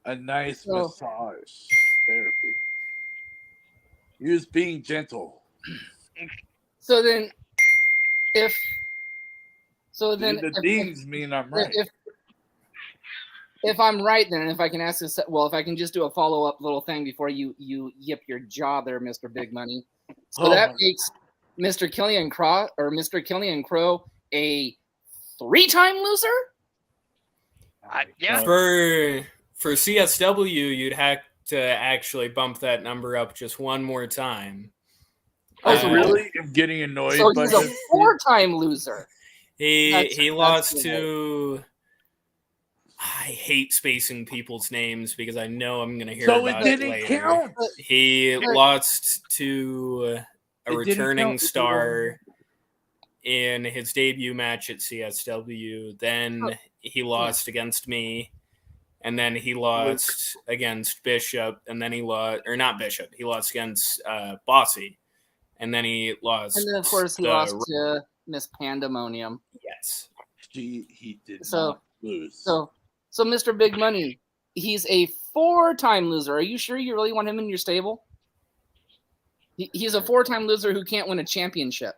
a nice massage therapy. He was being gentle. So then, the Deans mean I'm right. If I'm right, then if I can ask this, if I can just do a follow-up little thing before you yip your jaw there, Mr. Big Money. So that makes Mr. Killian Crow a 3-time loser? Yeah. For CSW, you'd have to actually bump that number up just one more time. I really am getting annoyed. So he's a 4-time loser. He lost to. I hate spacing people's names because I know I'm going to hear about it later. Count. He lost to a returning star in his debut match at CSW. Then he lost against me. And then he lost against Bishop. And then he lost, or not Bishop, he lost against Bossy. And then he lost. And then, of course, he lost to Miss Pandemonium. Yes. He did not lose. So, Mr. Big Money, he's a 4-time loser. Are you sure you really want him in your stable? He's a 4-time loser who can't win a championship.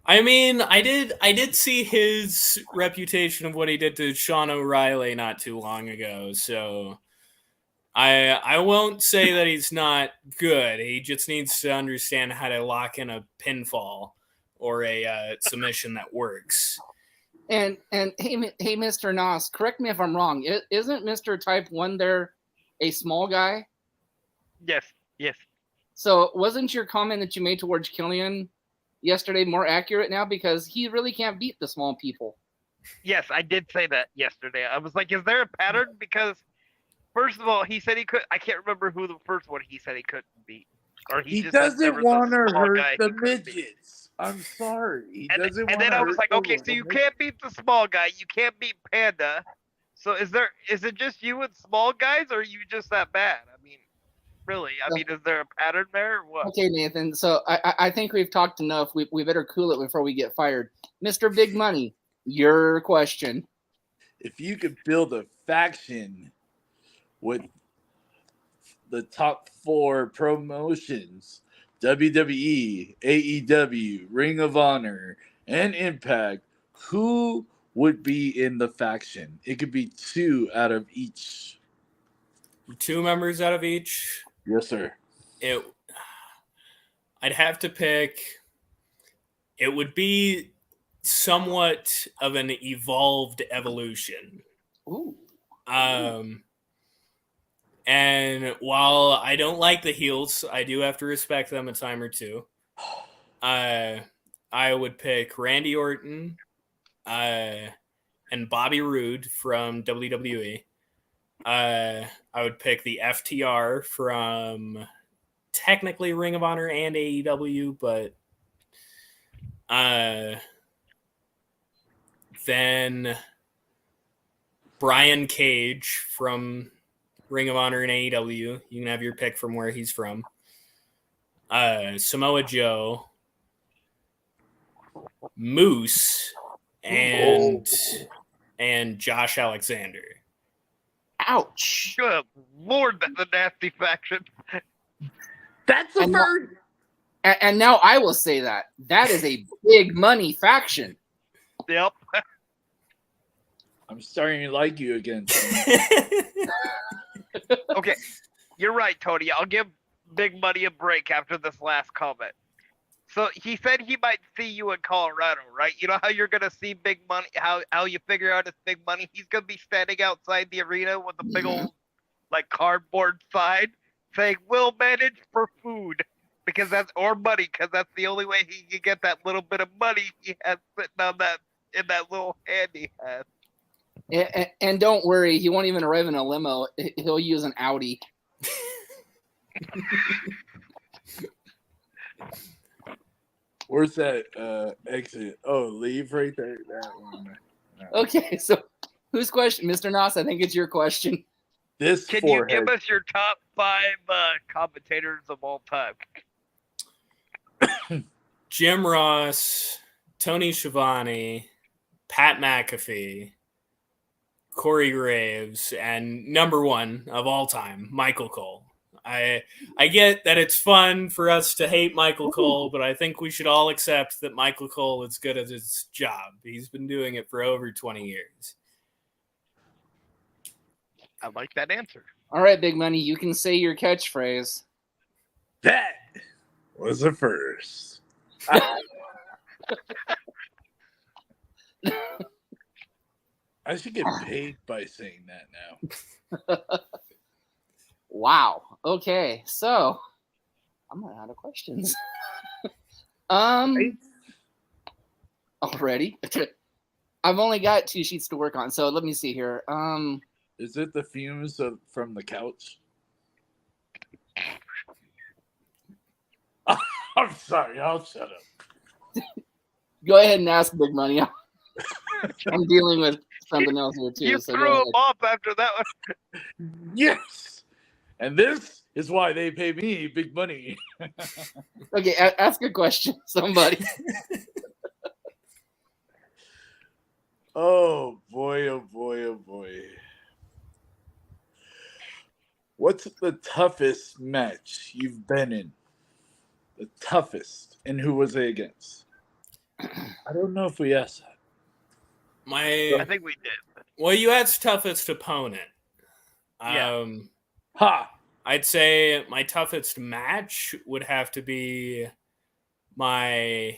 I mean, I did see his reputation of what he did to Sean O'Reilly not too long ago, so I won't say that he's not good. He just needs to understand how to lock in a pinfall or a submission that works. And hey, Mr. Nos, correct me if I'm wrong. Isn't Mr. Type 1 there a small guy? Yes. So wasn't your comment that you made towards Killian yesterday more accurate now because he really can't beat the small people? Yes, I did say that yesterday. I was like, is there a pattern? Because first of all, he said he could. I can't remember who the first one he said he couldn't beat. Or he just doesn't want to hurt the midgets. I'm sorry. And then I was like, okay, so you can't beat the small guy. You can't beat Panda. So is it just you and small guys, or are you just that bad? I mean, really? I mean, is there a pattern there or what? Okay, Nathan. So I think we've talked enough. We better cool it before we get fired. Mr. Big Money, your question. If you could build a faction with the top 4 promotions, WWE, AEW, Ring of Honor, and Impact, who would be in the faction? It could be 2 out of each. 2 members out of each? Yes, sir. I'd have to pick. It would be somewhat of an evolved evolution. Ooh. And while I don't like the heels, I do have to respect them a time or two. I would pick Randy Orton and Bobby Roode from WWE. I would pick the FTR from technically Ring of Honor and AEW, but then Brian Cage from Ring of Honor and AEW. You can have your pick from where he's from. Samoa Joe, Moose, and Josh Alexander. Ouch. Good Lord, that's a nasty faction. That's a And bird. And now I will say that is a big money faction. Yep. I'm starting to like you again. Okay, you're right, Tony. I'll give Big Money a break after this last comment. So he said he might see you in Colorado, right? You know how you're gonna see Big Money, how you figure out it's Big Money? He's gonna be standing outside the arena with a big old like cardboard sign saying "We'll manage for food," because that's money, because that's the only way he can get that little bit of money he has sitting on that in that little hand he has. And don't worry, he won't even arrive in a limo. He'll use an Audi. Where's that exit? Oh, leave right there. That one. No. Okay, so whose question? Mr. Noss, I think it's your question. This Can forehead. you give us your top 5 commentators of all time? Jim Ross, Tony Schiavone, Pat McAfee, Corey Graves, and number one of all time, Michael Cole. I get that it's fun for us to hate Michael Cole, but I think we should all accept that Michael Cole is good at his job. He's been doing it for over 20 years. I like that answer. All right, Big Money, you can say your catchphrase. That was a first. I should get paid by saying that now. Wow. Okay, so I'm out of questions. Already. I've only got 2 sheets to work on, so let me see here. Is it the fumes from the couch? I'm sorry. I'll shut up. Go ahead and ask Big Money. I'm dealing with something else here too. You So threw him off after that one. Yes. And this is why they pay me big money. Okay, ask a question, somebody. Oh boy, oh boy, oh boy. What's the toughest match you've been in? The toughest. And who was it against? I don't know if we asked that. I think we did. Well, you asked toughest opponent. Yeah. I'd say my toughest match would have to be my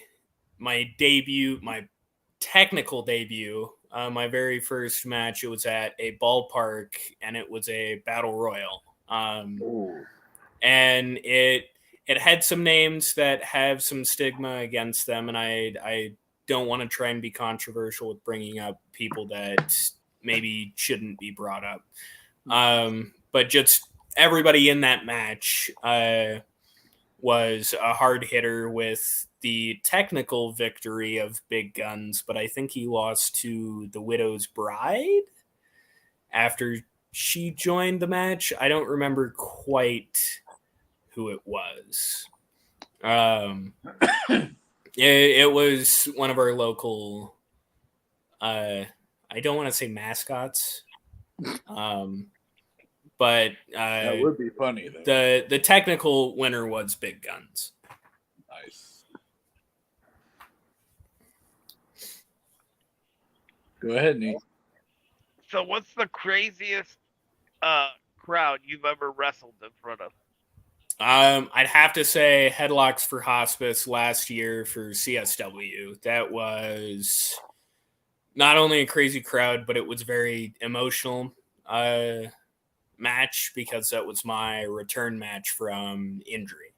debut, my technical debut. My very first match, it was at a ballpark, and it was a battle royal. And it had some names that have some stigma against them, and I don't want to try and be controversial with bringing up people that maybe shouldn't be brought up. But just everybody in that match was a hard hitter with the technical victory of Big Guns, but I think he lost to the Widow's Bride after she joined the match. I don't remember quite who it was. It was one of our local, I don't want to say mascots, but that would be funny though. The technical winner was Big Guns. Nice. Go ahead, Nate. So what's the craziest crowd you've ever wrestled in front of? I'd have to say Headlocks for Hospice last year for CSW. That was not only a crazy crowd, but it was very emotional match because that was my return match from injury.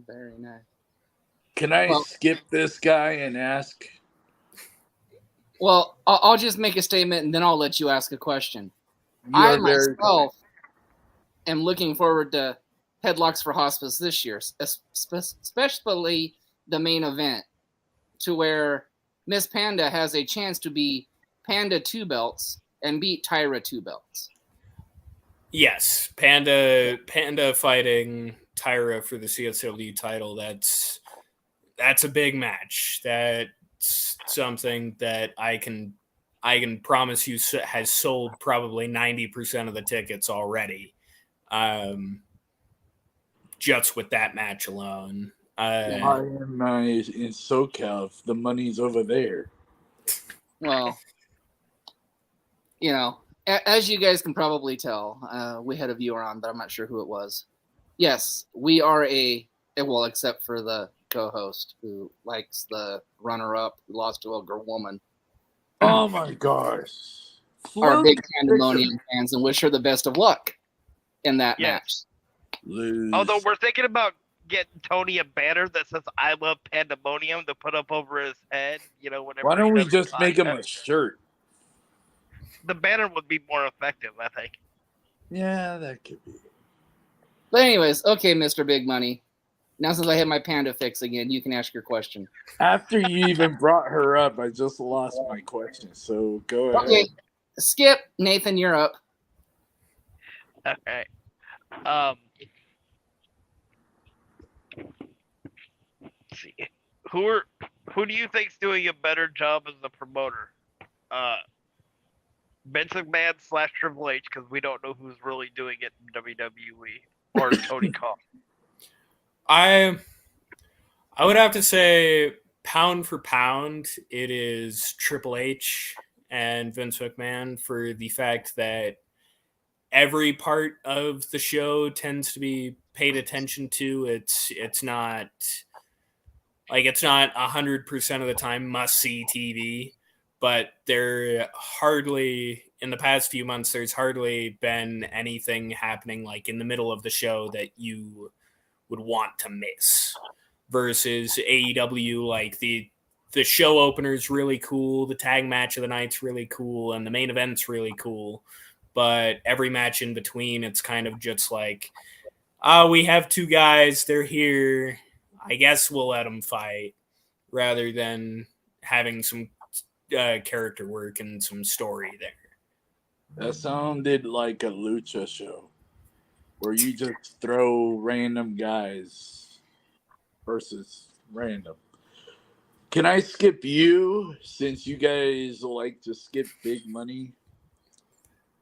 Very nice. Can I skip this guy and ask? Well, I'll just make a statement and then I'll let you ask a question. You I are very myself am looking forward to Headlocks for Hospice this year, especially the main event, to where Miss Panda has a chance to be Panda 2 belts and beat Tyra 2 belts. Yes, Panda fighting Tyra for the CSW title. That's a big match. That's something that I can promise you has sold probably 90% of the tickets already. Just with that match alone. I am in SoCal. The money's over there. Well, you know, as you guys can probably tell, we had a viewer on, but I'm not sure who it was. Yes, we are well, except for the co-host who likes the runner-up who lost to a woman. Oh my gosh. Our big Pandemonium fans and wish her the best of luck in that match. Lose. Although we're thinking about getting Tony a banner that says "I love Pandemonium" to put up over his head. Whenever. Why don't we just make him a shirt? The banner would be more effective, I think. Yeah, that could be. But anyways, okay, Mr. Big Money. Now since I have my panda fix again, you can ask your question. After you even brought her up, I just lost my question. So go ahead. Okay, Skip. Nathan, you're up. Okay. Let's see. Who do you think's doing a better job as the promoter? Vince McMahon / Triple H, because we don't know who's really doing it in WWE, or Tony Khan. I would have to say, pound for pound, it is Triple H and Vince McMahon, for the fact that every part of the show tends to be paid attention to. It's not 100% of the time must see TV, but in the past few months, there's hardly been anything happening like in the middle of the show that you would want to miss. Versus AEW, like the show opener's really cool, the tag match of the night's really cool, and the main event's really cool. But every match in between, it's kind of just like, we have two guys, they're here, I guess we'll let them fight, rather than having some character work and some story there. That sounded like a lucha show, where you just throw random guys versus random. Can I skip you, since you guys like to skip Big Money?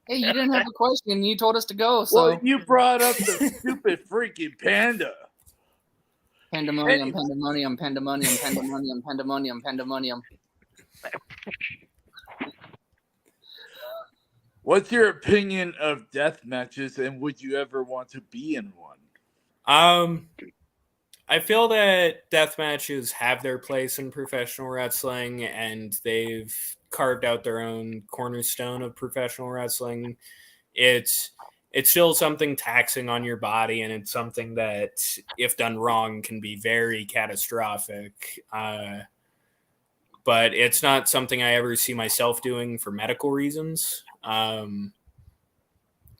Hey, you didn't have a question. You told us to go. So Well, you brought up the stupid freaking panda. Pandemonium, Pandemonium, Pandemonium, Pandemonium, Pandemonium, Pandemonium. What's your opinion of death matches, and would you ever want to be in one? I feel that death matches have their place in professional wrestling, and they've carved out their own cornerstone of professional wrestling. It's still something taxing on your body, and it's something that, if done wrong, can be very catastrophic. But it's not something I ever see myself doing for medical reasons.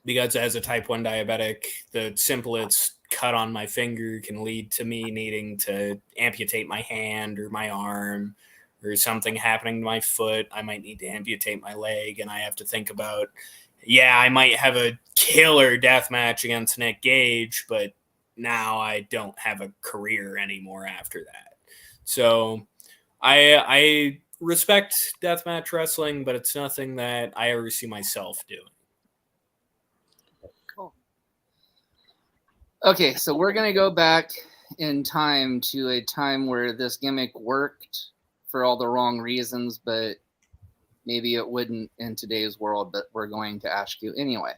Because as a type 1 diabetic, the simplest cut on my finger can lead to me needing to amputate my hand or my arm, or something happening to my foot. I might need to amputate my leg, and I have to think about, I might have a killer death match against Nick Gage, but now I don't have a career anymore after that. So I respect deathmatch wrestling, but it's nothing that I ever see myself doing. Cool. Okay, so we're going to go back in time to a time where this gimmick worked for all the wrong reasons, but maybe it wouldn't in today's world, but we're going to ask you anyway.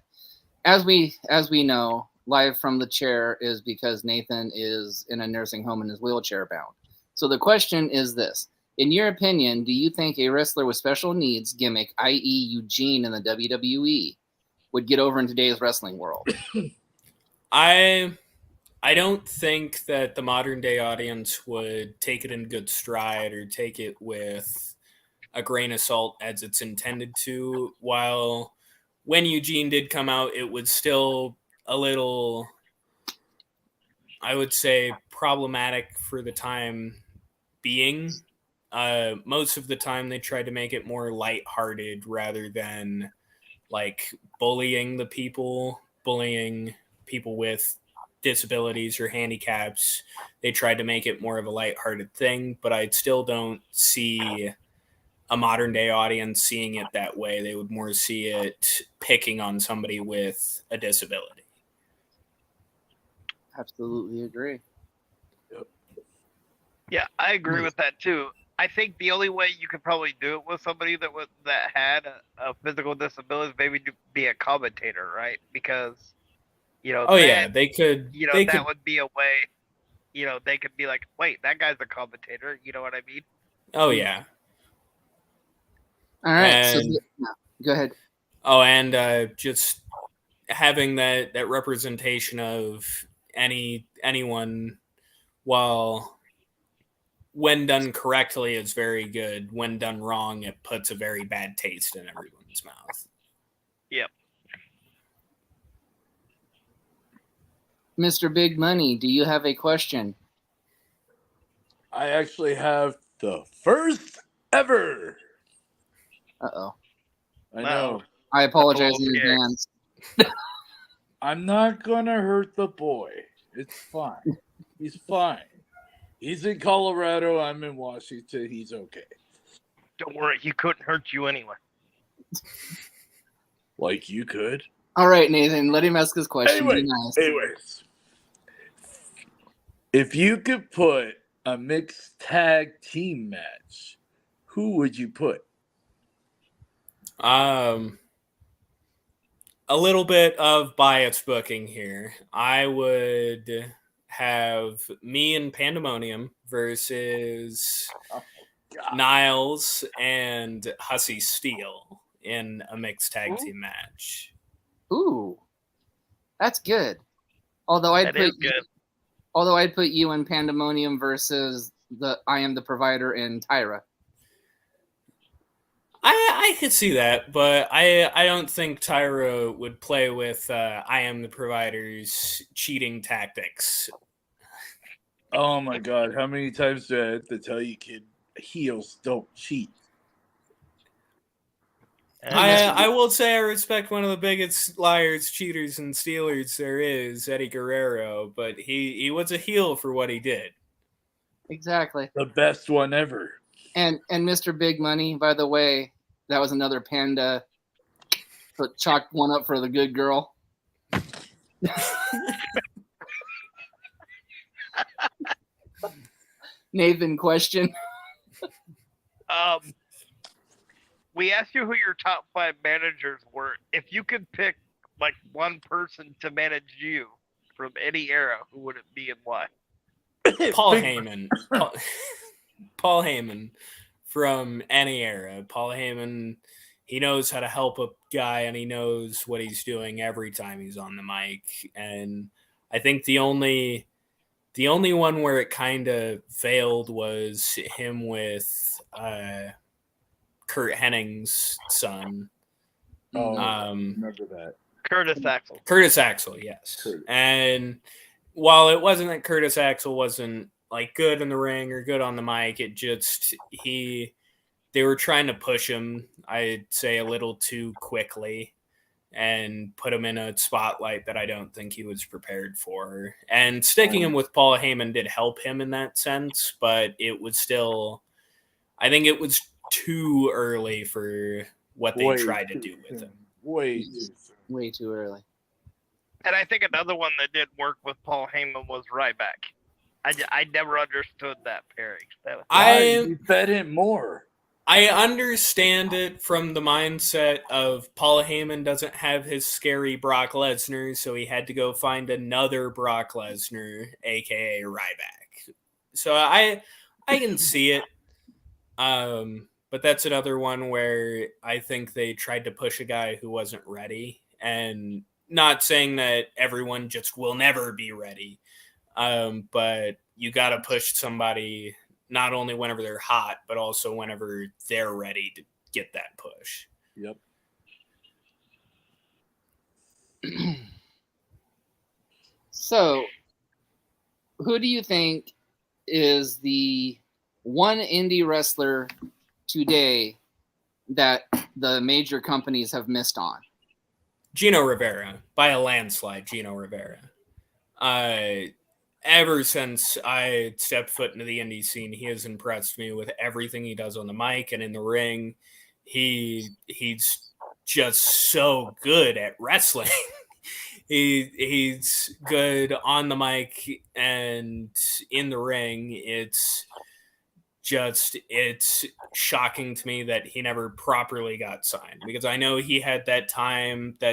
as we know, live from the chair is because Nathan is in a nursing home and is wheelchair bound. So the question is this: in your opinion, do you think a wrestler with special needs gimmick, i.e., Eugene in the WWE, would get over in today's wrestling world? I don't think that the modern day audience would take it in good stride or take it with a grain of salt as it's intended to. While when Eugene did come out, it was still a little, I would say, problematic for the time being. Most of the time they tried to make it more lighthearted rather than like bullying people with disabilities or handicaps. They tried to make it more of a lighthearted thing, but I still don't see a modern day audience seeing it that way. They would more see it picking on somebody with a disability. Absolutely agree. Yeah, I agree with that too. I think the only way you could probably do it with somebody that had a physical disability is maybe to be a commentator, right? Because They could. that would be a way. They could be like, wait, that guy's a commentator. You know what I mean? Oh yeah. All right. And, go ahead. Oh, and just having that representation of anyone, while when done correctly is very good. When done wrong, it puts a very bad taste in everyone's mouth. Yep. Mr. Big Money, do you have a question? I actually have the first ever. Uh-oh. I know. I apologize in advance. I'm not going to hurt the boy. It's fine. He's fine. He's in Colorado. I'm in Washington. He's okay. Don't worry. He couldn't hurt you anyway. Like you could. All right, Nathan. Let him ask his question. Anyways. If you could put a mixed tag team match, who would you put? A little bit of bias booking here. I would have me and Pandemonium versus Niles and Hussey Steel in a mixed tag team match. Ooh, that's good. Although I'd put you in Pandemonium versus the I Am the Provider and Tyra. I could see that, but I don't think Tyra would play with I Am the Provider's cheating tactics. Oh my God! How many times do I have to tell you, kid? Heels don't cheat. I will say I respect one of the biggest liars, cheaters, and stealers there is, Eddie Guerrero, but he was a heel for what he did. Exactly. The best one ever. And Mr. Big Money, by the way, that was another Panda. So chalked one up for the good girl. Nathan, question. We asked you who your top 5 managers were. If you could pick like one person to manage you from any era, who would it be and why? Paul Heyman. Paul Heyman from any era. Paul Heyman, he knows how to help a guy and he knows what he's doing every time he's on the mic. And I think the only one where it kind of failed was him with Kurt Hennig's son. Remember that. Curtis Axel. Curtis Axel, yes. And while it wasn't that Curtis Axel wasn't like good in the ring or good on the mic, it just they were trying to push him, I'd say, a little too quickly and put him in a spotlight that I don't think he was prepared for. And sticking him with Paul Heyman did help him in that sense, but it was still, I think it was too early for what they tried to do with him. Way too early. And I think another one that did work with Paul Heyman was Ryback. I never understood that pairing. You fed him more. I understand it from the mindset of Paul Heyman doesn't have his scary Brock Lesnar, so he had to go find another Brock Lesnar, aka Ryback. So I can see it. But that's another one where I think they tried to push a guy who wasn't ready, and not saying that everyone just will never be ready. But you got to push somebody not only whenever they're hot, but also whenever they're ready to get that push. Yep. So, who do you think is the one indie wrestler today that the major companies have missed on? Gino Rivera, by a landslide. Gino Rivera. Ever since I stepped foot into the indie scene, he has impressed me with everything he does on the mic and in the ring. He's just so good at wrestling. He's good on the mic and in the ring. It's shocking to me that he never properly got signed, because I know he had that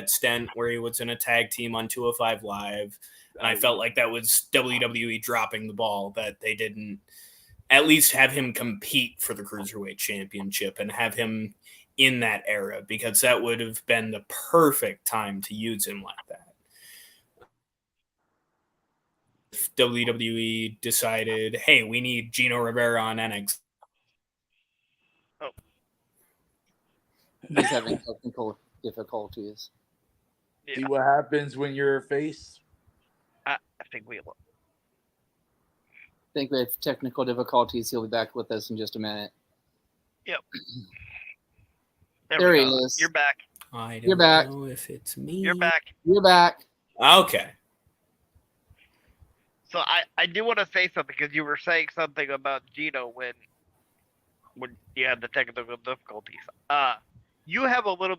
stint where he was in a tag team on 205 Live, and I felt like that was WWE dropping the ball, that they didn't at least have him compete for the Cruiserweight Championship and have him in that era, because that would have been the perfect time to use him like that. If WWE decided, hey, we need Gino Rivera on NXT. He's having technical difficulties. Yeah, See what happens when you're a face? I think we will. I think we have technical difficulties. He'll be back with us in just a minute. Yep. There we he go. is. You're back. I don't You're back. know if it's me. You're back. You're back. Okay. So I do want to say something, because you were saying something about Gino when you had the technical difficulties. You have a lot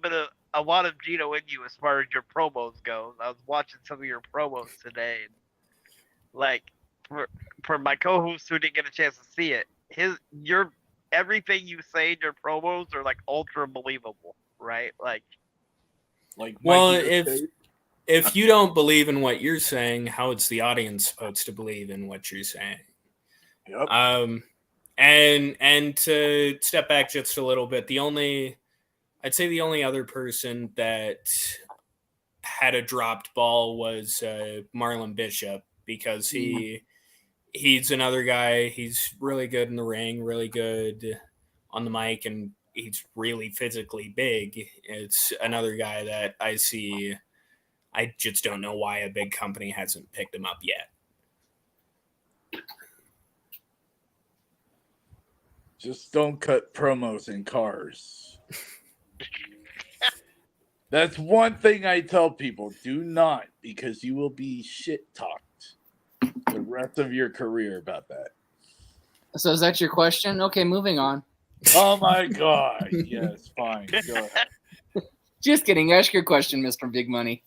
of Gino in you as far as your promos go. I was watching some of your promos today, and like for my co-host who didn't get a chance to see it, everything you say in your promos are like ultra believable, right? Like Well, Mikey the Tape? if you don't believe in what you're saying, how is the audience supposed to believe in what you're saying? Yep. And to step back just a little bit, I'd say the only other person that had a dropped ball was Marlon Bishop, because he's another guy. He's really good in the ring, really good on the mic, and he's really physically big. It's another guy that I see. I just don't know why a big company hasn't picked him up yet. Just don't cut promos in cars. That's one thing I tell people. Do not, because you will be shit talked the rest of your career about that. So is that your question? Okay, moving on. Oh my God. Yes, fine. Go ahead. Just kidding. Ask your question, Mr. Big Money.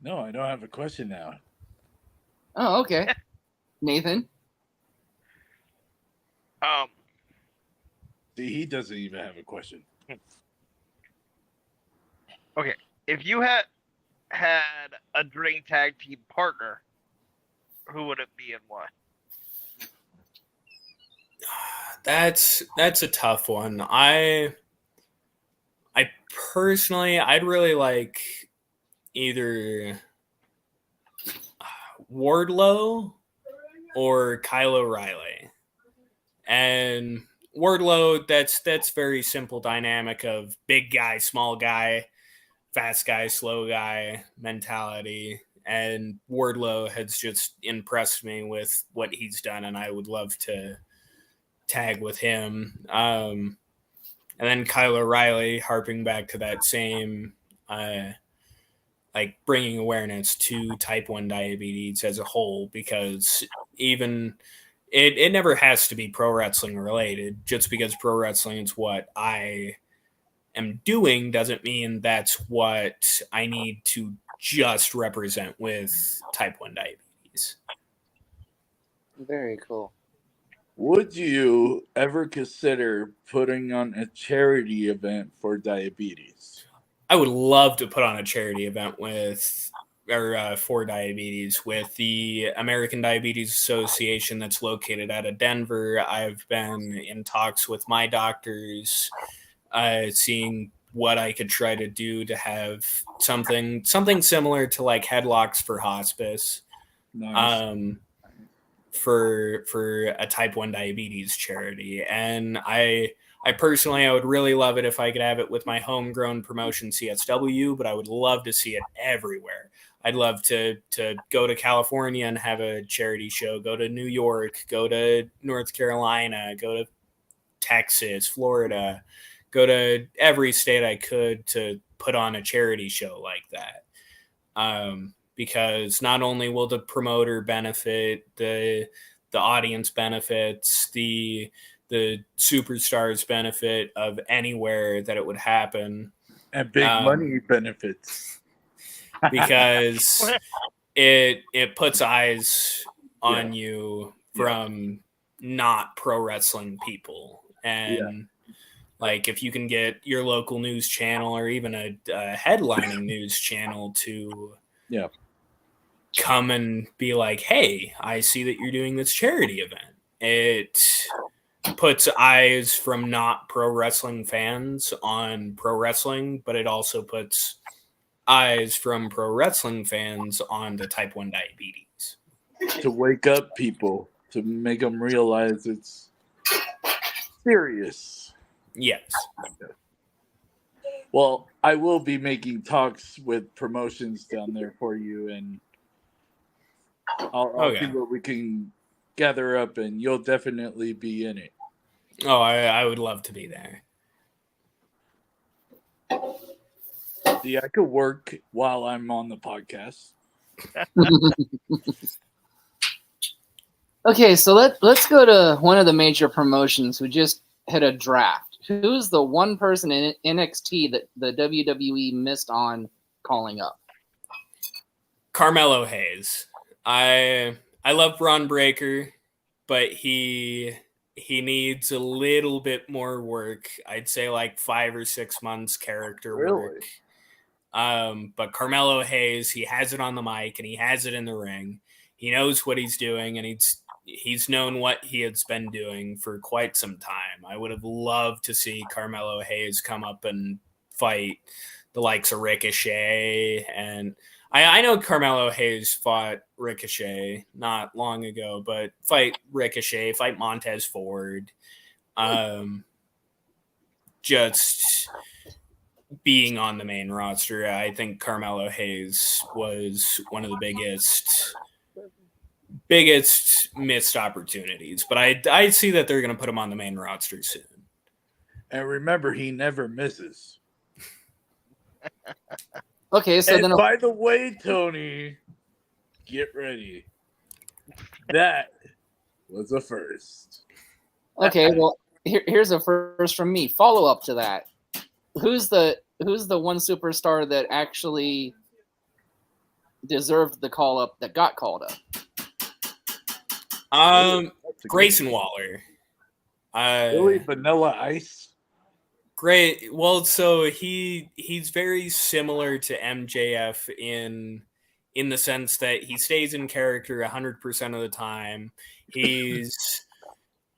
No, I don't have a question now. Oh, okay. Nathan? See, he doesn't even have a question. Okay, if you had a dream tag team partner, who would it be and why? That's a tough one. I personally, I'd really like either Wardlow or Kyle O'Reilly. And Wardlow, that's very simple dynamic of big guy, small guy, fast guy, slow guy mentality. And Wardlow has just impressed me with what he's done, and I would love to tag with him. And then Kyle O'Reilly, harping back to that same, like bringing awareness to type 1 diabetes as a whole, because even it never has to be pro wrestling related. Just because pro wrestling is what I am doing doesn't mean that's what I need to just represent with type 1 diabetes. Very cool. Would you ever consider putting on a charity event for diabetes? I would love to put on a charity event for diabetes with the American Diabetes Association that's located out of Denver. I've been in talks with my doctors, seeing what I could try to do to have something similar to like headlocks for hospice. Nice. Um, for a type 1 diabetes charity, and I personally, I would really love it if I could have it with my homegrown promotion CSW, but I would love to see it everywhere. I'd love to go to California and have a charity show, go to New York, go to North Carolina, go to Texas, Florida, go to every state I could to put on a charity show like that. Because not only will the promoter benefit, the audience benefits, the superstars benefit of anywhere that it would happen, And big money benefits. because it puts eyes on you from not pro wrestling people. And like, if you can get your local news channel or even a headlining news channel to come and be like, hey, I see that you're doing this charity event, it puts eyes from not pro wrestling fans on pro wrestling, but it also puts eyes from pro wrestling fans on the type 1 diabetes. To wake up people, to make them realize it's serious. Yes. Well, I will be making talks with promotions down there for you, and I'll see what we can gather up, and you'll definitely be in it. Oh, I would love to be there. See, I could work while I'm on the podcast. Okay, so let's go to one of the major promotions who just hit a draft. Who's the one person in NXT that the WWE missed on calling up? Carmelo Hayes. I love Braun Breaker, but he needs a little bit more work. I'd say like 5 or 6 months character work. But Carmelo Hayes, he has it on the mic and he has it in the ring. He knows what he's doing, and he's known what he has been doing for quite some time. I would have loved to see Carmelo Hayes come up and fight the likes of Ricochet. And I know Carmelo Hayes fought Ricochet not long ago, but fight Ricochet, fight Montez Ford. Just being on the main roster, I think Carmelo Hayes was one of the biggest missed opportunities. But I see that they're going to put him on the main roster soon. And remember, he never misses. Okay, so and then by the way, Tony, get ready. That was a first. Okay, well, here's a first from me. Follow up to that. Who's the one superstar that actually deserved the call up that got called up? Grayson Waller. Really? Vanilla Ice? Great. Well, so he's very similar to MJF in the sense that he stays in character 100% of the time.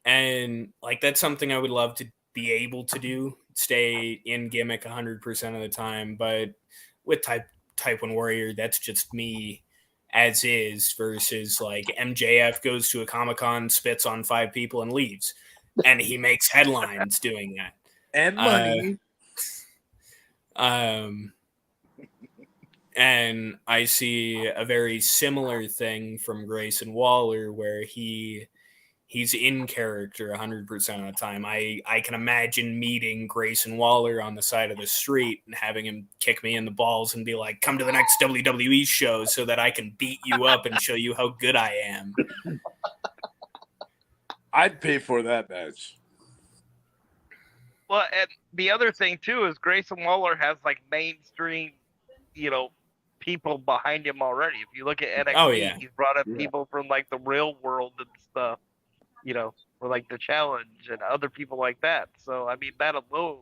And like, that's something I would love to be able to do, stay in gimmick 100% of the time. But with type 1 Warrior, that's just me as is, versus like MJF goes to a Comic-Con, spits on 5 people and leaves, and he makes headlines doing that. And money. And I see a very similar thing from Grayson Waller, where he's in character 100% of the time. I can imagine meeting Grayson Waller on the side of the street and having him kick me in the balls and be like, come to the next WWE show so that I can beat you up and show you how good I am. I'd pay for that match. Well, and the other thing too is Grayson Waller has like mainstream, people behind him already. If you look at NXT, he's brought up people from like the real world and stuff. for like the challenge and other people like that. So I mean, that alone,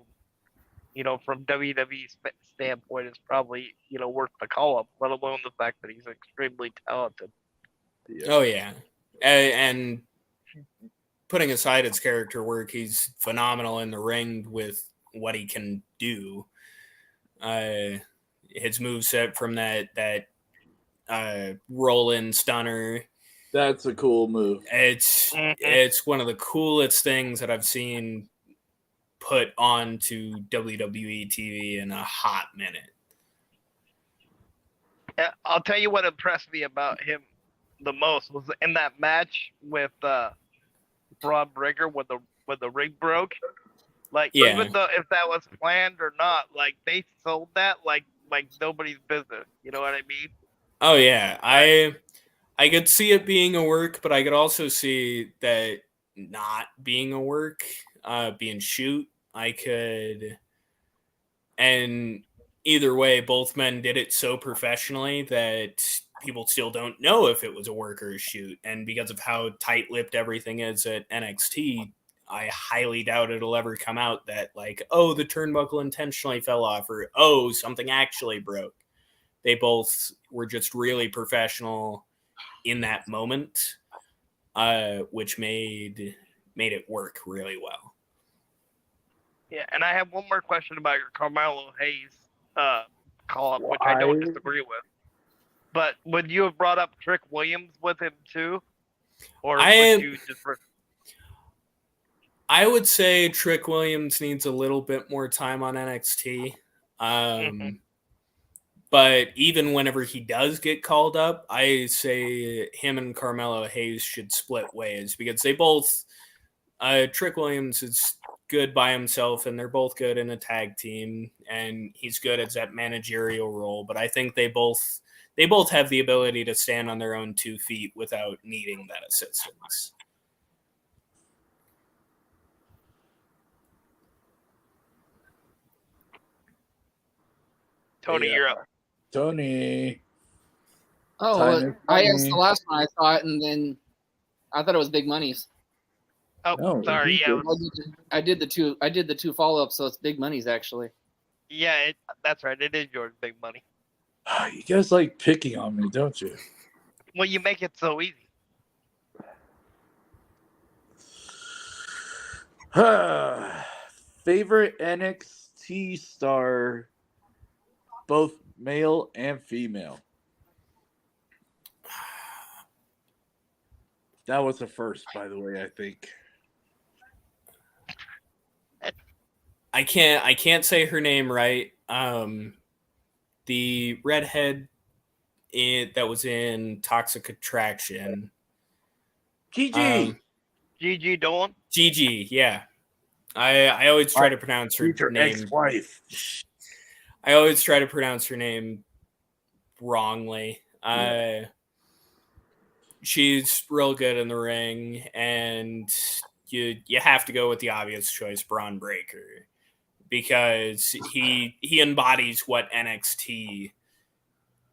from WWE standpoint, is probably worth the call up. Let alone the fact that he's extremely talented. Yeah. Oh yeah, and putting aside his character work, he's phenomenal in the ring with what he can do. His moveset from that roll-in stunner. That's a cool move. It's one of the coolest things that I've seen put onto WWE TV in a hot minute. I'll tell you what impressed me about him the most was in that match with Braun Breaker when the ring broke. Like, Yeah. even though if that was planned or not, like they sold that like nobody's business. You know what I mean? Oh yeah, I could see it being a work, but I could also see that not being a work, being shoot. I could, and either way, both men did it so professionally that people still don't know if it was a work or a shoot. And because of how tight-lipped everything is at NXT, I highly doubt it'll ever come out that like, oh, the turnbuckle intentionally fell off, or oh, something actually broke. They both were just really professional in that moment, which made it work really well. Yeah, and I have one more question about your Carmelo Hayes call up, which I don't disagree with. But would you have brought up Trick Williams with him too, or would you just? I would say Trick Williams needs a little bit more time on NXT. But even whenever he does get called up, I say him and Carmelo Hayes should split ways because they both. Trick Williams is good by himself, and they're both good in a tag team, and he's good at that managerial role. But I think they both have the ability to stand on their own 2 feet without needing that assistance. Tony, you're up. Tony. Oh, I asked the last one I thought, and then I thought it was Big Money's. Oh, no, sorry. Yeah, I did the two follow-ups, so it's Big Money's actually. Yeah, that's right. It is yours, Big Money. You guys like picking on me, don't you? Well, you make it so easy. Favorite NXT star, both male and female. That was the first, by the way, I think. I can't say her name right. The redhead that was in Toxic Attraction. Gigi. Gigi Dolan. Gigi, yeah. I always try to pronounce her name. Ex-wife. I always try to pronounce her name wrongly. Yeah. She's real good in the ring, and you have to go with the obvious choice, Braun Breaker, because he embodies what NXT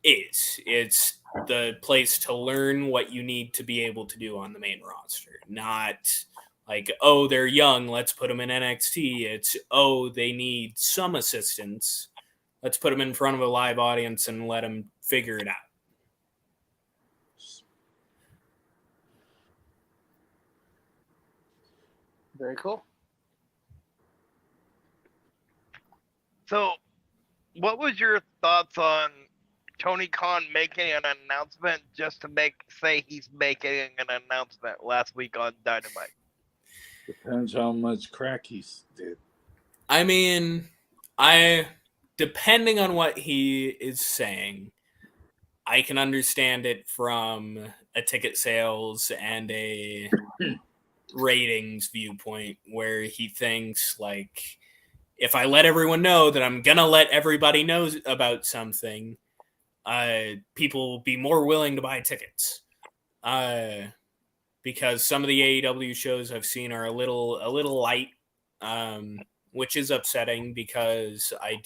is. It's the place to learn what you need to be able to do on the main roster, not like, oh, they're young, let's put them in NXT. It's, oh, they need some assistance, let's put them in front of a live audience and let them figure it out. Very cool. So, what was your thoughts on Tony Khan making an announcement just to say he's making an announcement last week on Dynamite? Depends how much crack he did. I mean, depending on what he is saying, I can understand it from a ticket sales and a ratings viewpoint where he thinks, like, if I let everyone know that I'm gonna let everybody know about something, people will be more willing to buy tickets. Because some of the AEW shows I've seen are a little light, which is upsetting because I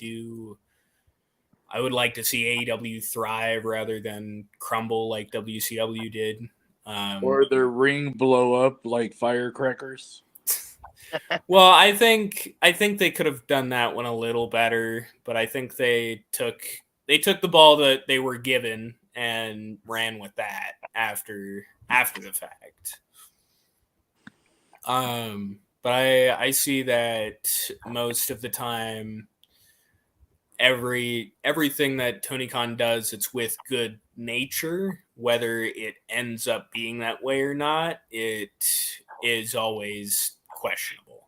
would like to see AEW thrive rather than crumble like WCW did. Or their ring blow up like firecrackers. Well, I think they could have done that one a little better, but I think they took the ball that they were given and ran with that after the fact. But I see that most of the time, everything that Tony Khan does, it's with good nature. Whether it ends up being that way or not, it is always questionable.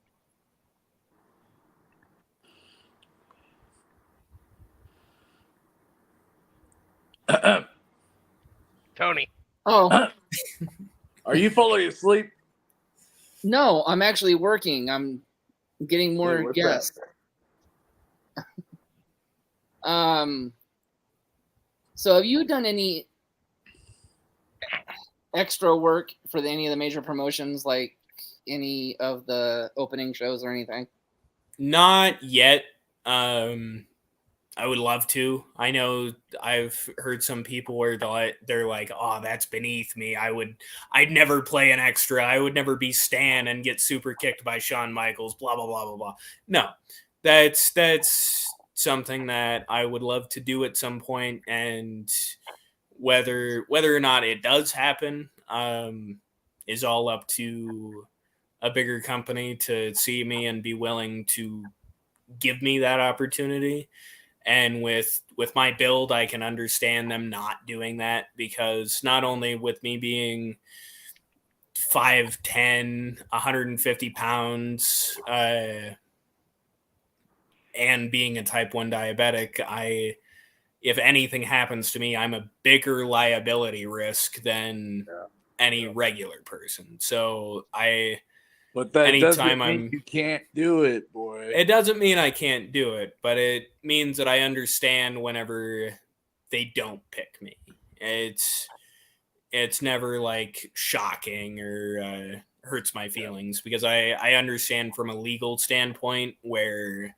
Tony. Oh, Are you falling asleep? no, I'm actually working. I'm getting more What's guests. that? So have you done any extra work for any of the major promotions, like any of the opening shows or anything? Not yet. I would love to. I know I've heard some people where they're like, "Oh, that's beneath me. I'd never play an extra. I would never be Stan and get super kicked by Shawn Michaels." Blah blah blah blah blah. No, that's something that I would love to do at some point, and whether or not it does happen is all up to a bigger company to see me and be willing to give me that opportunity. And with my build, I can understand them not doing that, because not only with me being 5'10", 150 pounds, and being a type 1 diabetic, if anything happens to me, I'm a bigger liability risk than any regular person. So But that anytime doesn't mean you can't do it, boy. It doesn't mean I can't do it, but it means that I understand whenever they don't pick me. It's never like shocking or hurts my feelings, because I understand from a legal standpoint where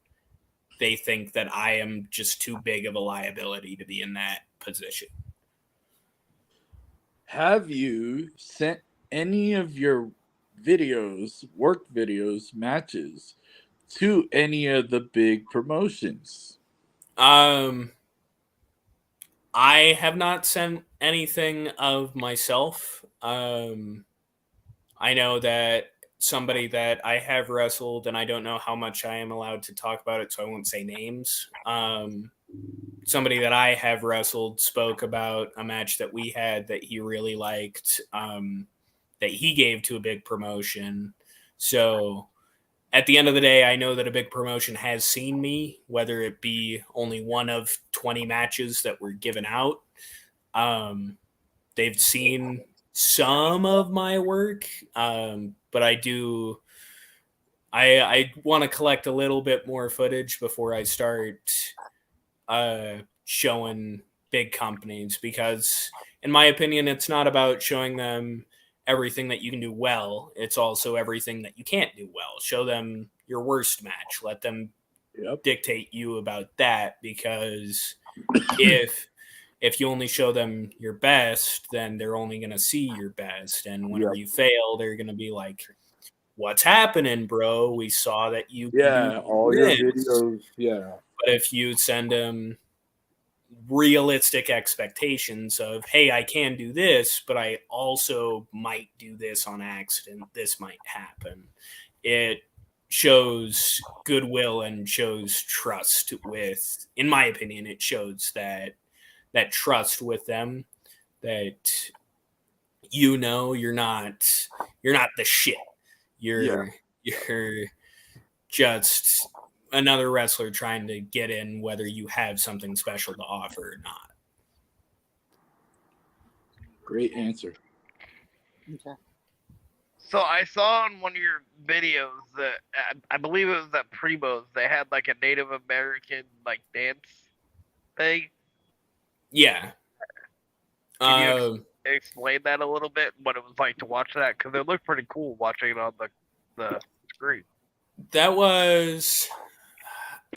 they think that I am just too big of a liability to be in that position. Have you sent any of your work videos, matches, to any of the big promotions? I have not sent anything of myself. I know that somebody that I have wrestled, and I don't know how much I am allowed to talk about it, so I won't say names. Somebody that I have wrestled spoke about a match that we had that he really liked, that he gave to a big promotion. So at the end of the day, I know that a big promotion has seen me, whether it be only one of 20 matches that were given out. They've seen some of my work, but I want to collect a little bit more footage before I start showing big companies, because in my opinion, it's not about showing them everything that you can do well. It's also everything that you can't do well. Show them your worst match. Let them dictate you about that, because if you only show them your best, then they're only going to see your best. And whenever you fail, they're going to be like, "What's happening, bro? We saw that you all your videos, But if you send them realistic expectations of, "Hey, I can do this, but I also might do this on accident. This might happen," it shows goodwill and shows trust with, in my opinion, it shows that trust with them, that you're not the shit. You're just another wrestler trying to get in, whether you have something special to offer or not. Great answer. Okay. So I saw on one of your videos that I believe it was at Primo's, they had like a Native American like dance thing. Yeah. Can you explain that a little bit? What it was like to watch that, because it looked pretty cool watching it on the screen. That was,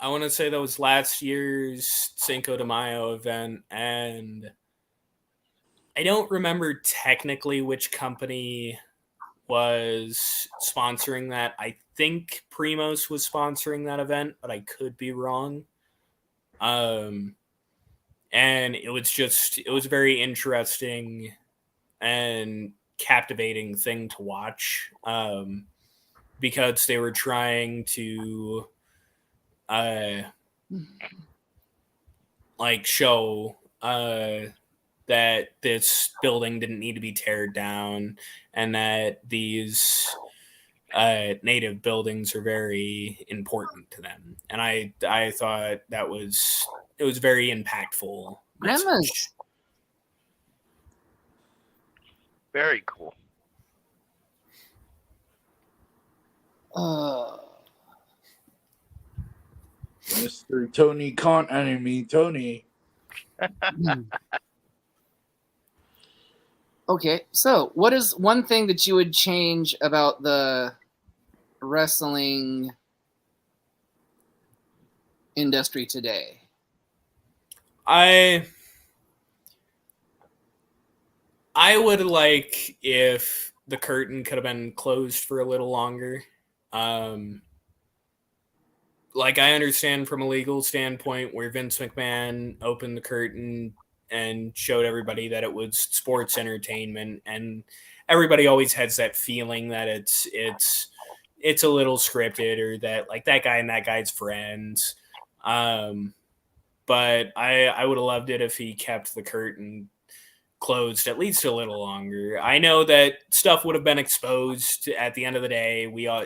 I want to say that was last year's Cinco de Mayo event, and I don't remember technically which company was sponsoring that. I think Primos was sponsoring that event, but I could be wrong. And it was very interesting and captivating thing to watch, because they were trying to show that this building didn't need to be teared down, and that these native buildings are very important to them. And I thought it was very impactful message. Grandma's Very cool. Mr. Tony Tony. Okay, so what is one thing that you would change about the wrestling industry today? I would like if the curtain could have been closed for a little longer. Like, I understand from a legal standpoint where Vince McMahon opened the curtain and showed everybody that it was sports entertainment, and everybody always has that feeling that it's a little scripted, or that like that guy and that guy's friends. But I would have loved it if he kept the curtain closed at least a little longer. I know that stuff would have been exposed at the end of the day. We all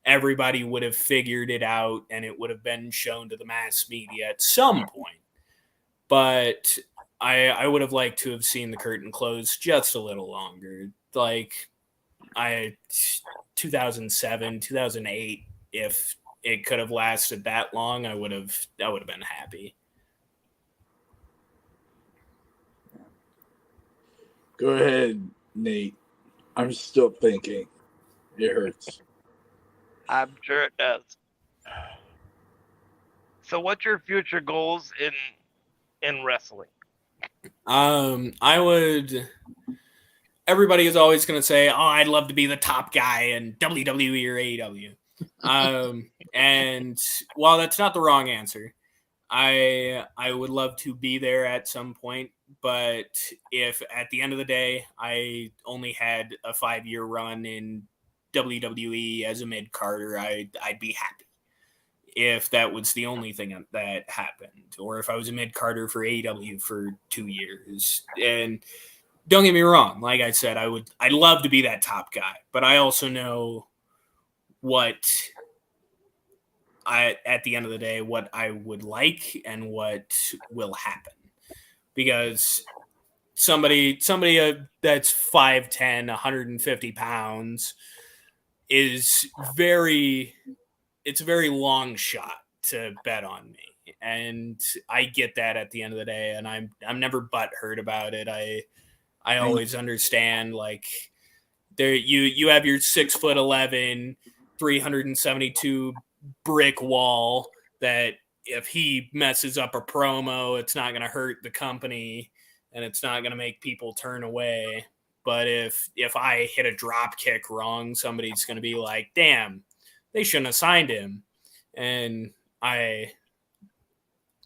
everybody would have figured it out, and it would have been shown to the mass media at some point. But I would have liked to have seen the curtain close just a little longer. Like 2007, 2008, if it could have lasted that long, I would have been happy. Go ahead, Nate. I'm still thinking. It hurts. I'm sure it does. So, what's your future goals in wrestling? I would. Everybody is always going to say, "Oh, I'd love to be the top guy in WWE or AEW." And while that's not the wrong answer, I would love to be there at some point. But if at the end of the day I only had a 5-year run in WWE as a mid-carder, I'd be happy if that was the only thing that happened, or if I was a mid-carder for AEW for 2 years. And don't get me wrong, like I said, I'd love to be that top guy, but I also know what at the end of the day, what I would like and what will happen. Because somebody that's 5'10", 150 pounds is it's a very long shot to bet on me. And I get that at the end of the day, and I'm never butthurt about it. I always understand, like, there you have your 6'11", 372 brick wall that if he messes up a promo, it's not going to hurt the company and it's not going to make people turn away. But if I hit a drop kick wrong, somebody's going to be like, damn, they shouldn't have signed him. And I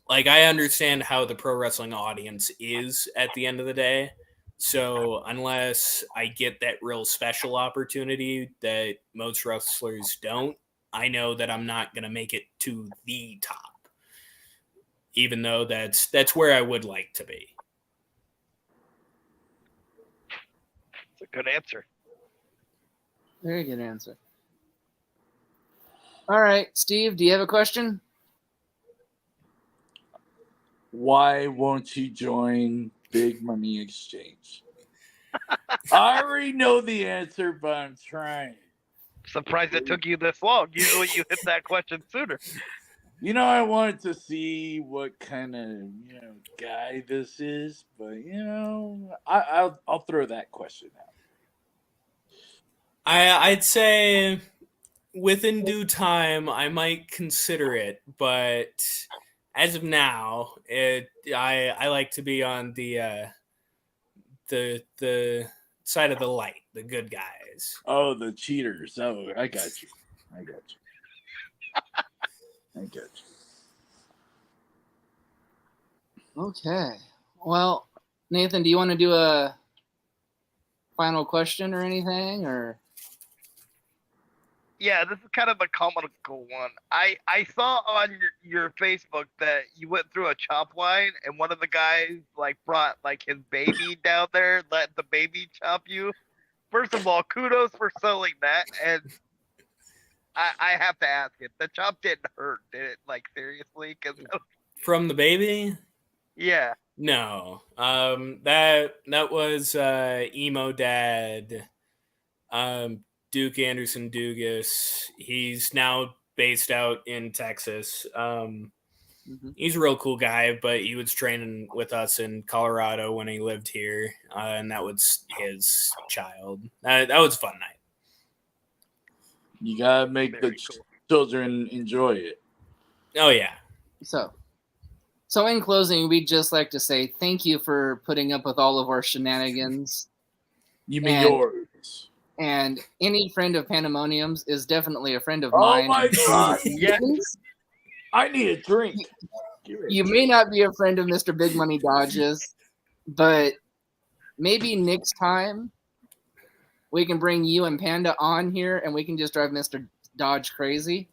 understand how the pro wrestling audience is at the end of the day. So unless I get that real special opportunity that most wrestlers don't, I know that I'm not going to make it to the top, even though that's where I would like to be. It's a good answer. Very good answer. All right, Steve, do you have a question? Why won't you join Big Money Exchange? I already know the answer, but I'm trying. Surprised it took you this long. Usually you hit that question sooner. I wanted to see what kind of guy this is, but I'll throw that question out. I'd say within due time I might consider it, but as of now, I like to be on the the side of the light, the good guys. Oh, the cheaters. Oh, I got you. I got you. Okay. Well, Nathan, do you want to do a final question or anything, or? Yeah, this is kind of a comical one. I saw on your Facebook that you went through a chop line and one of the guys like brought like his baby down there, let the baby chop you. First of all, kudos for selling that, and I have to ask it. The chop didn't hurt, did it? Like seriously? Cause From the baby? yeah. No. That was emo dad. Duke Anderson Dugas. He's now based out in Texas. He's a real cool guy, but he was training with us in Colorado when he lived here, and that was his child. That was a fun night. You gotta make Very the cool. children enjoy it. Oh yeah. So in closing, we'd just like to say thank you for putting up with all of our shenanigans. You mean And- yours? And any friend of Pandemonium's is definitely a friend of Oh mine. my God! Yeah. I need a drink. You may not be a friend of Mr. Big Money Dodges, but maybe next time we can bring you and Panda on here and we can just drive Mr. Dodge crazy.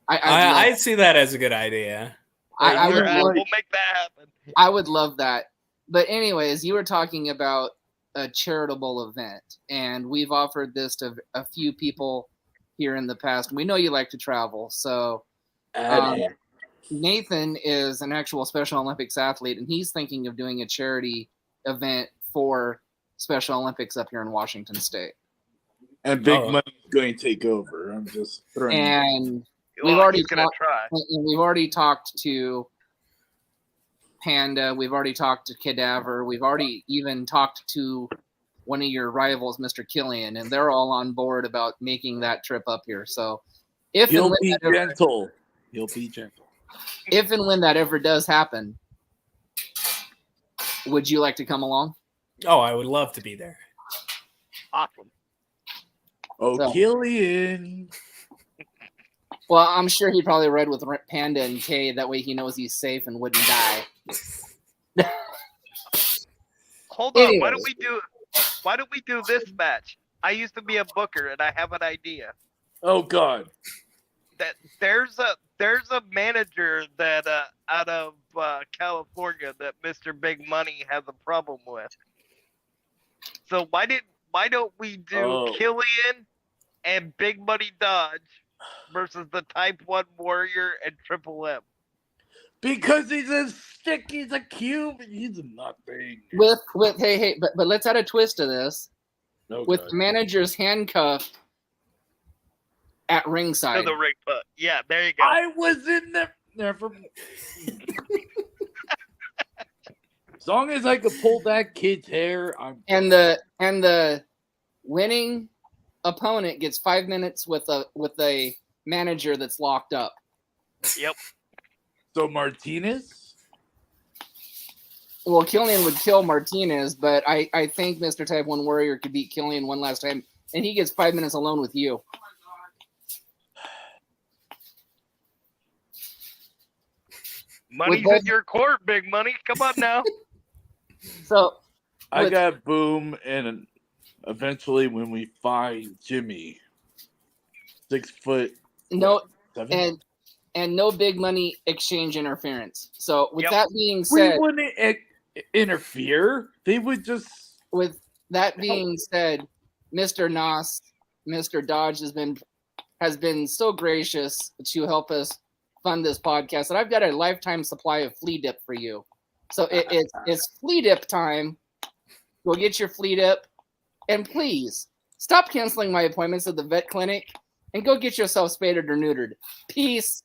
I see that as a good idea. I would We'll make that happen. I would love that. But anyways, you were talking about a charitable event, and we've offered this to a few people here in the past. We know you like to travel, so Nathan is an actual Special Olympics athlete, and he's thinking of doing a charity event for Special Olympics up here in Washington State. And Big Money's going to take over. I'm just throwing. And Well, we've already he's gonna try. we've already talked to Panda. We've already talked to Cadaver. We've already even talked to one of your rivals, Mr. Killian, and they're all on board about making that trip up here. So He'll be gentle. If and when that ever does happen, would you like to come along? Oh, I would love to be there. Awesome. Oh, So- Killian. Well, I'm sure he probably read with Panda and Kay. That way he knows he's safe and wouldn't die. Hold on. Anyways. Why don't we do this match? I used to be a booker, and I have an idea. Oh God. That there's a manager that out of California that Mr. Big Money has a problem with. So why don't we do Killian and Big Money Dodge versus the Type 1 Warrior and Triple M? Because he's a stick, he's a cube, he's nothing. With hey, but let's add a twist to this. Oh, With God. the manager's handcuffed at To ringside. the ring foot. Yeah, there you go. I was in the never. As long as I could pull that kid's hair, I'm. And the winning opponent gets 5 minutes with a manager that's locked up. Yep. So Martinez. Well, Killian would kill Martinez, but I think Mr. Type 1 Warrior could beat Killian one last time, and he gets 5 minutes alone with you. Money's both- in your court, Big Money. Come on now. So I With- got Boom, and eventually when we find Jimmy, 6 foot. no, 7? and no big money exchange interference. So with Yep. that being We said, wouldn't interfere. They would just. with that being said, Mr. Nos, Mr. Dodge has been so gracious to help us fund this podcast that I've got a lifetime supply of flea dip for you. So it's flea dip time. Go get your flea dip, and please stop canceling my appointments at the vet clinic and go get yourself spaded or neutered. Peace.